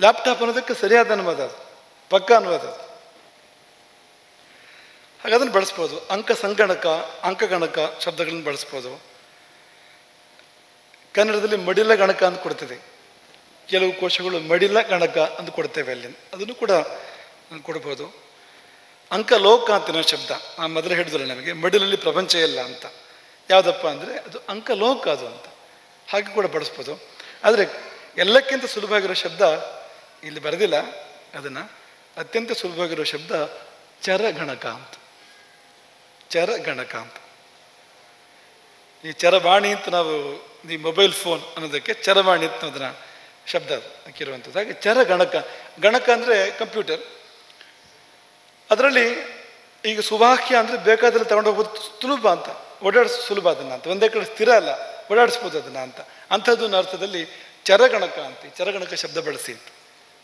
ಲ್ಯಾಪ್ಟಾಪ್ ಅನ್ನೋದಕ್ಕೆ ಸರಿಯಾದ ಅನುವಾದ ಅದು, ಪಕ್ಕ ಅನುವಾದ ಅದು. ಹಾಗೆ ಅದನ್ನು ಬಳಸ್ಬೋದು. ಅಂಕ ಸಂಗಣಕ, ಅಂಕಗಣಕ ಶಬ್ದಗಳನ್ನು ಬಳಸ್ಬೋದು. ಕನ್ನಡದಲ್ಲಿ ಮಡಿಲ ಗಣಕ ಅಂತ ಕೊಡ್ತದೆ, ಕೆಲವು ಕೋಶಗಳು ಮಡಿಲ ಗಣಕ ಅಂತ ಕೊಡ್ತೇವೆ ಅಲ್ಲಿ, ಅದನ್ನು ಕೂಡ ಕೊಡ್ಬೋದು. ಅಂಕಲೋಕ ಅಂತ ಇನ್ನೊಂದು ಶಬ್ದ, ಆ ಮೊದಲೇ ಹೇಳಿದ್ರೆ ನಮಗೆ ಮಡಿಲಲ್ಲಿ ಪ್ರಪಂಚ ಇಲ್ಲ ಅಂತ. ಯಾವುದಪ್ಪ ಅಂದರೆ ಅದು ಅಂಕಲೋಕ ಅದು ಅಂತ, ಹಾಗೆ ಕೂಡ ಬಳಸ್ಬೋದು. ಆದರೆ ಎಲ್ಲಕ್ಕಿಂತ ಸುಲಭವಾಗಿರೋ ಶಬ್ದ ಇಲ್ಲಿ ಬರೆದಿಲ್ಲ ಅದನ್ನು, ಅತ್ಯಂತ ಸುಲಭವಾಗಿರೋ ಶಬ್ದ ಚರಗಣಕ ಅಂತ. ಚರಗಣಕ ಅಂತ. ಈ ಚರವಾಣಿ ಅಂತ ನಾವು ಈ ಮೊಬೈಲ್ ಫೋನ್ ಅನ್ನೋದಕ್ಕೆ ಚರವಾಣಿ ಅಂತ ಅದನ್ನ ಶಬ್ದ ಹಾಕಿರುವಂಥದ್ದು. ಹಾಗೆ ಚರಗಣಕ, ಗಣಕ ಅಂದರೆ ಕಂಪ್ಯೂಟರ್. ಅದರಲ್ಲಿ ಈಗ ಸುವಾಕ್ಯ ಅಂದರೆ ಬೇಕಾದ್ರೆ ತಗೊಂಡೋಗ್ಬೋದು, ಸುಲಭ ಅಂತ, ಓಡಾಡಿಸ್ ಸುಲಭ ಅದನ್ನು ಅಂತ, ಒಂದೇ ಕಡೆ ಸ್ಥಿರ ಅಲ್ಲ, ಓಡಾಡಿಸ್ಬೋದು ಅದನ್ನು ಅಂತ. ಅಂಥದ್ದು ಅರ್ಥದಲ್ಲಿ ಚರಗಣಕ ಅಂತ, ಚರಗಣಕ ಶಬ್ದ ಬಳಸಿ ಅಂತ.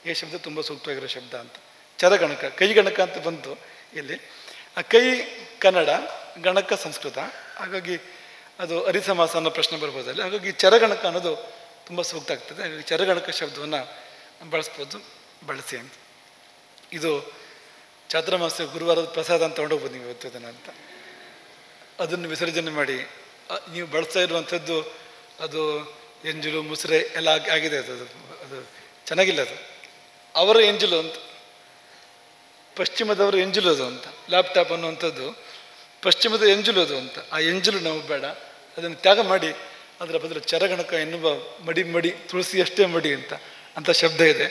ಈ ಶಬ್ದ ತುಂಬ ಸೂಕ್ತವಾಗಿರೋ ಶಬ್ದ ಅಂತ. ಚರಗಣಕ, ಕೈಗಣಕ ಅಂತ ಬಂತು ಇಲ್ಲಿ. ಆ ಕೈ ಕನ್ನಡ, ಗಣಕ ಸಂಸ್ಕೃತ, ಹಾಗಾಗಿ ಅದು ಅರಿಸಮಾಸ ಅನ್ನೋ ಪ್ರಶ್ನೆ ಬರ್ಬೋದಲ್ಲಿ. ಹಾಗಾಗಿ ಚರಗಣಕ ಅನ್ನೋದು ತುಂಬ ಸೂಕ್ತ ಆಗ್ತದೆ. ಹಾಗಾಗಿ ಚರಗಣಕ ಶಬ್ದವನ್ನು ಬಳಸ್ಬೋದು, ಬಳಸಿ ಅಂತ. ಇದು ಚಾತುರ್ಮಾಸ್ಯ ಗುರುವಾರದ ಪ್ರಸಾದ ಅಂತ ತಗೊಂಡೋಗ್ಬೋದು ನೀವು ಇವತ್ತು ಅದನ್ನು ಅಂತ. ಅದನ್ನು ವಿಸರ್ಜನೆ ಮಾಡಿ ನೀವು ಬಳಸ್ತಾ ಇರುವಂಥದ್ದು ಅದು ಎಂಜಲು ಮುಸುರೆ ಎಲ್ಲ ಆಗಿದೆ ಅದು. ಅದು ಚೆನ್ನಾಗಿಲ್ಲ ಅದು. ಅವರ ಎಂಜಲು ಅಂತ, ಪಶ್ಚಿಮದವರ ಎಂಜಲು ಅದು ಅಂತ. ಲ್ಯಾಪ್ಟಾಪ್ ಅನ್ನುವಂಥದ್ದು ಪಶ್ಚಿಮದ ಎಂಜಲು ಅದು ಅಂತ. ಆ ಎಂಜಲು ನಾವು ಬೇಡ, ಅದನ್ನು ತ್ಯಾಗ ಮಾಡಿ ಅದರ ಬದಲು ಚರಗಣಕ ಎನ್ನುವ ಮಡಿ ತುಳಸಿಯಷ್ಟೇ ಮಡಿ ಅಂತ ಶಬ್ದ ಇದೆ,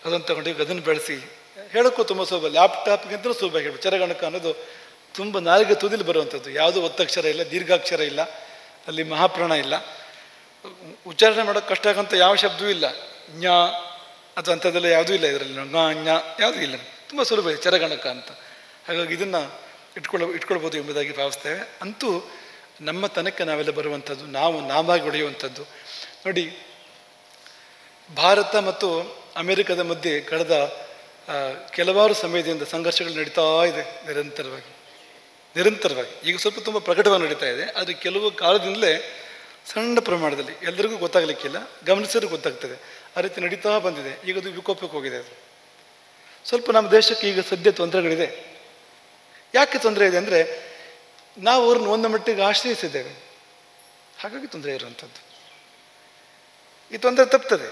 ಅದನ್ನು ತಗೊಂಡು ಅದನ್ನು ಬೆಳೆಸಿ ಹೇಳೋಕ್ಕೂ ತುಂಬ ಸುಲಭ. ಲ್ಯಾಪ್ಟಾಪ್ಗಿಂತಲೂ ಸುಲಭ ಹೇಳ್ಬೋದು. ಚರಗಣಕ ಅನ್ನೋದು ತುಂಬ ನಾಲಿಗೆ ತುದಿಲಿ ಬರುವಂಥದ್ದು, ಯಾವುದೂ ಒತ್ತಕ್ಷರ ಇಲ್ಲ, ದೀರ್ಘಾಕ್ಷರ ಇಲ್ಲ, ಅಲ್ಲಿ ಮಹಾಪ್ರಾಣ ಇಲ್ಲ, ಉಚ್ಚಾರಣೆ ಮಾಡೋಕ್ಕೆ ಕಷ್ಟ ಆಗಂತ ಯಾವ ಶಬ್ದವೂ ಇಲ್ಲ. ಜ್ಞ ಅಥವಾ ಅಂಥದ್ದೆಲ್ಲ ಯಾವುದೂ ಇಲ್ಲ ಇದರಲ್ಲಿ, ಜ್ಞ ಯಾವುದೂ ಇಲ್ಲ, ತುಂಬ ಸುಲಭ ಇದೆ ಚರಗಣಕ ಅಂತ. ಹಾಗಾಗಿ ಇದನ್ನು ಇಟ್ಕೊಳ್ಬೋದು ಎಂಬುದಾಗಿ ಭಾವಿಸ್ತೇವೆ. ಅಂತೂ ನಮ್ಮ ತನಕ ನಾವೆಲ್ಲ ಬರುವಂಥದ್ದು, ನಾವು ನಾವಾಗಿ ಹೊಡೆಯುವಂಥದ್ದು. ನೋಡಿ, ಭಾರತ ಮತ್ತು ಅಮೆರಿಕದ ಮಧ್ಯೆ ಕಳೆದ ಕೆಲವಾರು ಸಮಯದಿಂದ ಸಂಘರ್ಷಗಳು ನಡೀತಾ ಇದೆ ನಿರಂತರವಾಗಿ. ಈಗ ಸ್ವಲ್ಪ ತುಂಬ ಪ್ರಕಟವಾಗಿ ನಡೀತಾ ಇದೆ, ಆದರೆ ಕೆಲವು ಕಾಲದಿಂದಲೇ ಸಣ್ಣ ಪ್ರಮಾಣದಲ್ಲಿ, ಎಲ್ಲರಿಗೂ ಗೊತ್ತಾಗಲಿಕ್ಕಿಲ್ಲ, ಗಮನಿಸಿದ್ರೆ ಗೊತ್ತಾಗ್ತದೆ, ಆ ರೀತಿ ನಡೀತಾ ಬಂದಿದೆ. ಈಗ ಅದು ವಿಕೋಪಕ್ಕೆ ಹೋಗಿದೆ. ಅದು ಸ್ವಲ್ಪ ನಮ್ಮ ದೇಶಕ್ಕೆ ಈಗ ಸದ್ಯ ತೊಂದರೆಗಳಿದೆ. ಯಾಕೆ ತೊಂದರೆ ಇದೆ ಅಂದರೆ ನಾವು ಅವ್ರನ್ನ ಒಂದು ಮಟ್ಟಿಗೆ ಆಶ್ರಯಿಸಿದ್ದೇವೆ, ಹಾಗಾಗಿ ತೊಂದರೆ ಇರುವಂಥದ್ದು. ಈ ತೊಂದರೆ ತಪ್ತದೆ.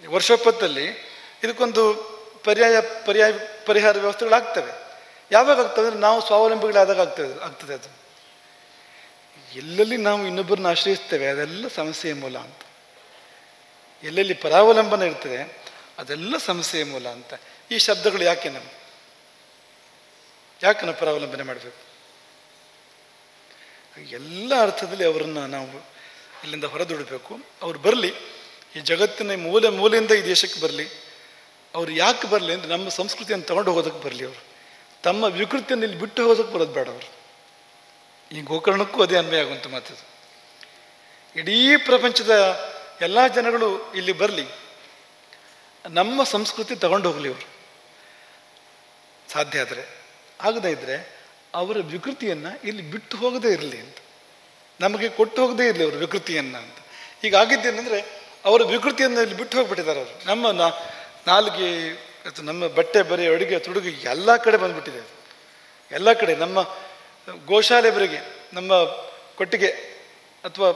ವರ್ಷೋಪತ್ತಲ್ಲಿ ಇದಕ್ಕೊಂದು ಪರಿಹಾರ ವ್ಯವಸ್ಥೆಗಳಾಗ್ತವೆ. ಯಾವಾಗ ಆಗ್ತವೆ ಅಂದರೆ ನಾವು ಸ್ವಾವಲಂಬಿಗಳಾದಾಗ ಆಗ್ತದೆ ಅದು. ಎಲ್ಲೆಲ್ಲಿ ನಾವು ಇನ್ನೊಬ್ಬರನ್ನ ಆಶ್ರಯಿಸ್ತೇವೆ ಅದೆಲ್ಲ ಸಮಸ್ಯೆಯ ಮೂಲ ಅಂತ. ಎಲ್ಲೆಲ್ಲಿ ಪರಾವಲಂಬನೆ ಇರ್ತದೆ ಅದೆಲ್ಲ ಸಮಸ್ಯೆಯ ಮೂಲ ಅಂತ. ಈ ಶಬ್ದಗಳು ಯಾಕೆ ನಾವು ಪರಾವಲಂಬನೆ ಮಾಡಬೇಕು? ಎಲ್ಲ ಅರ್ಥದಲ್ಲಿ ಅವರನ್ನು ನಾವು ಇಲ್ಲಿಂದ ಹೊರದೂಡಬೇಕು. ಅವ್ರು ಬರಲಿ, ಈ ಜಗತ್ತಿನ ಮೂಲೆಯಿಂದ ಈ ದೇಶಕ್ಕೆ ಬರಲಿ. ಅವ್ರು ಯಾಕೆ ಬರಲಿ ಅಂದರೆ ನಮ್ಮ ಸಂಸ್ಕೃತಿಯನ್ನು ತಗೊಂಡು ಹೋಗೋದಕ್ಕೆ ಬರಲಿ. ಅವರು ತಮ್ಮ ವಿಕೃತಿಯನ್ನು ಇಲ್ಲಿ ಬಿಟ್ಟು ಹೋಗೋದಕ್ಕೆ ಬರೋದು ಬೇಡ. ಅವರು ಈ ಗೋಕರ್ಣಕ್ಕೂ ಅದೇ ಅನ್ವಯ ಆಗುವಂಥ ಮಾತದು. ಇಡೀ ಪ್ರಪಂಚದ ಎಲ್ಲ ಜನಗಳು ಇಲ್ಲಿ ಬರಲಿ, ನಮ್ಮ ಸಂಸ್ಕೃತಿ ತಗೊಂಡು ಹೋಗಲಿ ಅವರು ಸಾಧ್ಯ ಆದರೆ. ಆಗದೇ ಇದ್ದರೆ ಅವರ ವಿಕೃತಿಯನ್ನು ಇಲ್ಲಿ ಬಿಟ್ಟು ಹೋಗದೇ ಇರಲಿ ಅಂತ, ನಮಗೆ ಕೊಟ್ಟು ಹೋಗದೇ ಇರಲಿ ಅವರ ವಿಕೃತಿಯನ್ನು ಅಂತ. ಹೀಗಾಗಿದ್ದೇನೆಂದರೆ ಅವರ ವಿಕೃತಿಯನ್ನು ಇಲ್ಲಿ ಬಿಟ್ಟು ಹೋಗ್ಬಿಟ್ಟಿದ್ದಾರೆ ಅವರು. ನಮ್ಮ ನಾಲ್ಗೆ ಅಥವಾ ನಮ್ಮ ಬಟ್ಟೆ ಬರೀ ಅಡುಗೆ ತೊಡುಗೆ ಎಲ್ಲ ಕಡೆ ಬಂದುಬಿಟ್ಟಿದೆ ಅದು. ಎಲ್ಲ ಕಡೆ ನಮ್ಮ ಗೋಶಾಲೆವರೆಗೆ, ನಮ್ಮ ಕೊಟ್ಟಿಗೆ ಅಥವಾ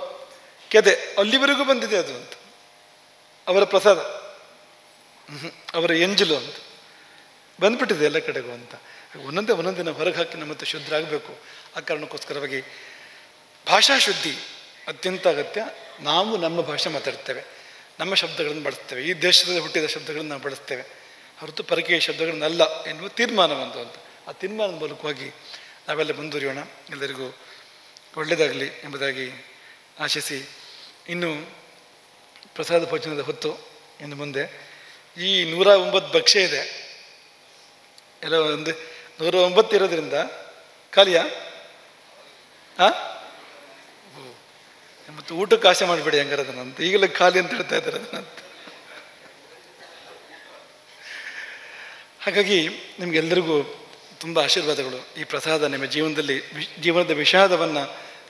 ಕೆದೆ ಅಲ್ಲಿವರೆಗೂ ಬಂದಿದೆ ಅದು ಅಂತ. ಅವರ ಪ್ರಸಾದ, ಅವರ ಎಂಜಲು ಅಂತ ಬಂದ್ಬಿಟ್ಟಿದೆ ಎಲ್ಲ ಕಡೆಗೂ ಅಂತ. ಒಂದೊಂದೇ ನಾವು ಹೊರಗೆ ಹಾಕಿ ನಮ್ಮ ಶುದ್ಧ ಆಗಬೇಕು. ಆ ಕಾರಣಕ್ಕೋಸ್ಕರವಾಗಿ ಭಾಷಾ ಶುದ್ಧಿ ಅತ್ಯಂತ ಅಗತ್ಯ. ನಾವು ನಮ್ಮ ಭಾಷೆ ಮಾತಾಡ್ತೇವೆ, ನಮ್ಮ ಶಬ್ದಗಳನ್ನು ಬಳಸ್ತೇವೆ, ಈ ದೇಶದಲ್ಲಿ ಹುಟ್ಟಿದ ಶಬ್ದಗಳನ್ನು ನಾವು ಬಳಸ್ತೇವೆ ಹೊರತು ಪರಕೀಯ ಶಬ್ದಗಳನ್ನಲ್ಲ ಎನ್ನುವ ತೀರ್ಮಾನ ಒಂದು ಅಂತ. ಆ ತೀರ್ಮಾನದ ಮೂಲಕವಾಗಿ ನಾವೆಲ್ಲ ಮುಂದುವರಿಯೋಣ. ಎಲ್ಲರಿಗೂ ಒಳ್ಳೆಯದಾಗಲಿ ಎಂಬುದಾಗಿ ಆಶಿಸಿ, ಇನ್ನು ಪ್ರಸಾದ ಭೋಜನದ ಹೊತ್ತು ಇನ್ನು ಮುಂದೆ ಈ 109 ಭಕ್ಷ್ಯ ಇದೆ. ಎಲ್ಲ ಒಂದು 109 ಇರೋದ್ರಿಂದ ಖಾಲಿಯಾ? ಮತ್ತು ಊಟಕ್ಕೆ ಆಸೆ ಮಾಡಿಬಿಡಿ ಹಂಗಾರೆ ಅದನ್ನಂತ. ಈಗಲೇ ಖಾಲಿ ಅಂತ ಹೇಳ್ತಾ ಇದ್ದಾರೆ ಅದನ್ನಂತ. ಹಾಗಾಗಿ ನಿಮಗೆಲ್ಲರಿಗೂ ತುಂಬ ಆಶೀರ್ವಾದಗಳು. ಈ ಪ್ರಸಾದ ನಿಮ್ಮ ಜೀವನದ ವಿಷಾದವನ್ನು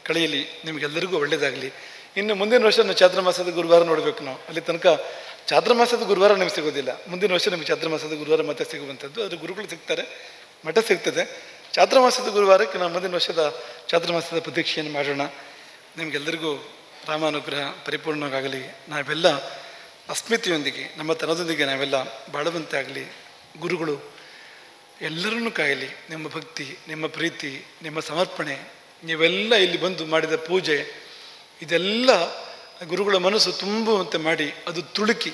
ಕಳೆಯಲಿ, ನಿಮಗೆಲ್ಲರಿಗೂ ಒಳ್ಳೆಯದಾಗಲಿ. ಇನ್ನು ಮುಂದಿನ ವರ್ಷ ನಾವು ಚಾತುರ್ಮಾಸದ ಗುರುವಾರ ನೋಡಬೇಕು. ನಾವು ಅಲ್ಲಿ ತನಕ ಚಾತುರ್ಮಾಸದ ಗುರುವಾರ ನಿಮಗೆ ಸಿಗೋದಿಲ್ಲ. ಮುಂದಿನ ವರ್ಷ ನಿಮಗೆ ಚಾತುರ್ಮಾಸದ ಗುರುವಾರ ಮತ್ತೆ ಸಿಗುವಂಥದ್ದು. ಅದು ಗುರುಗಳು ಸಿಗ್ತಾರೆ, ಮಠ ಸಿಗ್ತದೆ. ಚಾತುರ್ಮಾಸದ ಗುರುವಾರಕ್ಕೆ ನಾವು ಮುಂದಿನ ವರ್ಷದ ಚಾತುರ್ಮಾಸದ ಪ್ರತೀಕ್ಷೆಯನ್ನು ಮಾಡೋಣ. ನಿಮಗೆಲ್ಲರಿಗೂ ರಾಮಾನುಗ್ರಹ ಪರಿಪೂರ್ಣವಾಗಲಿ. ನಾವೆಲ್ಲ ಅಸ್ಮಿತೆಯೊಂದಿಗೆ, ನಮ್ಮ ತನದೊಂದಿಗೆ ನಾವೆಲ್ಲ ಬಾಳುವಂತೆ ಆಗಲಿ. ಗುರುಗಳು ಎಲ್ಲರನ್ನೂ ಕಾಯಲಿ. ನಿಮ್ಮ ಭಕ್ತಿ, ನಿಮ್ಮ ಪ್ರೀತಿ, ನಿಮ್ಮ ಸಮರ್ಪಣೆ, ನೀವೆಲ್ಲ ಇಲ್ಲಿ ಬಂದು ಮಾಡಿದ ಪೂಜೆ, ಇದೆಲ್ಲ ಗುರುಗಳ ಮನಸ್ಸು ತುಂಬುವಂತೆ ಮಾಡಿ, ಅದು ತುಳುಕಿ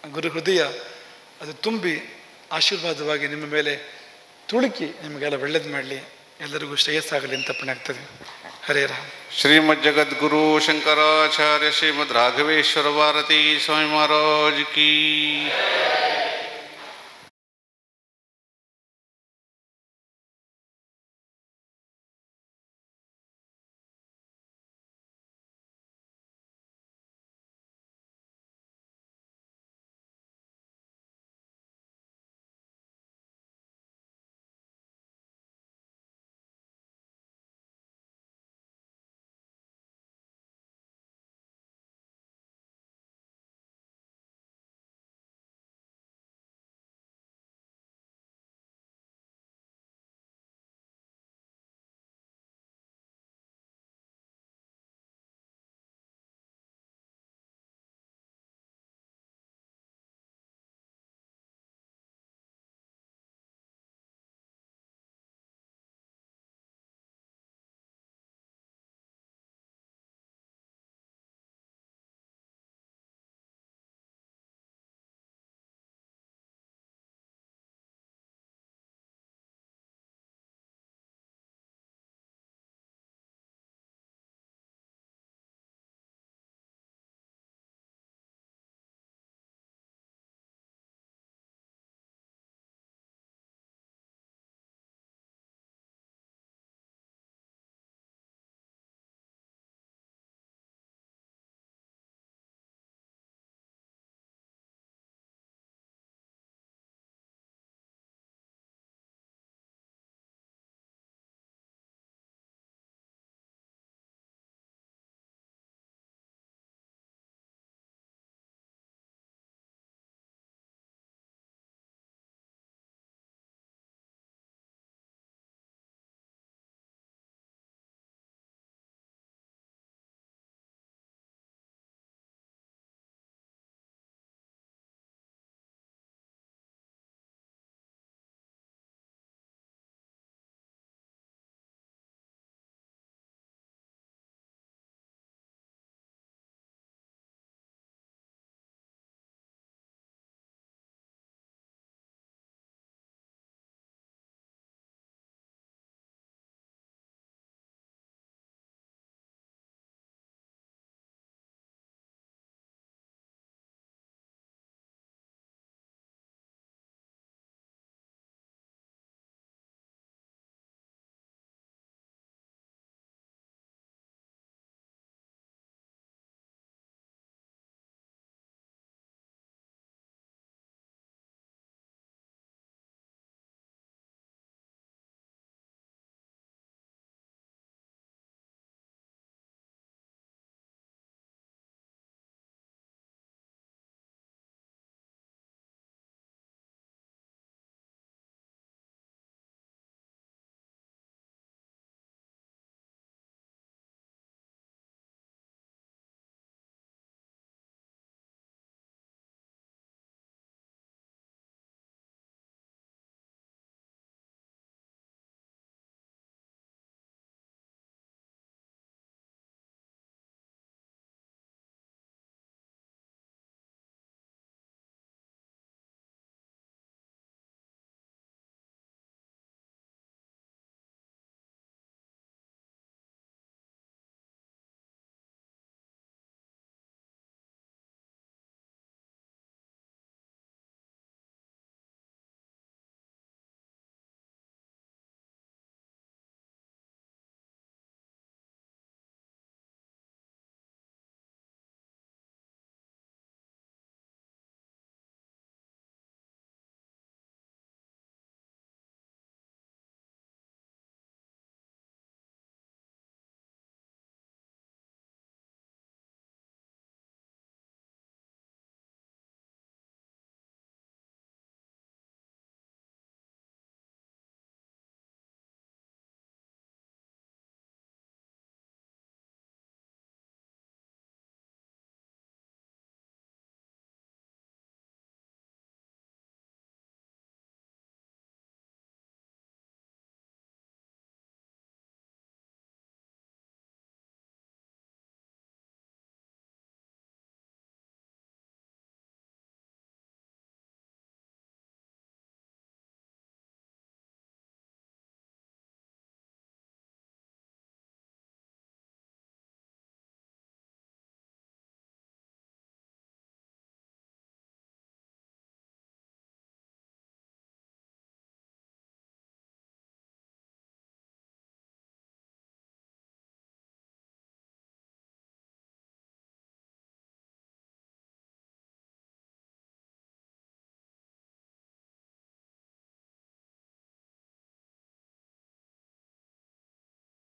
ಗುರು ಹೃದಯ ಅದು ತುಂಬಿ ಆಶೀರ್ವಾದವಾಗಿ ನಿಮ್ಮ ಮೇಲೆ ತುಳುಕಿ ನಿಮಗೆಲ್ಲ ಒಳ್ಳೇದು ಮಾಡಲಿ. ಎಲ್ಲರಿಗೂ ಶ್ರೇಯಸ್ಸಾಗಲಿ ಅಂತ ಅರ್ಪಣೆ ಆಗ್ತದೆ. ಹರೇ ರಾಮ. ಶ್ರೀಮದ್ ಜಗದ್ಗುರು ಶಂಕರಾಚಾರ್ಯ ಶ್ರೀಮದ್ ರಾಘವೇಶ್ವರ ಭಾರತೀ ಸ್ವಾಮಿ ಮಹಾರಾಜ್ ಕೀ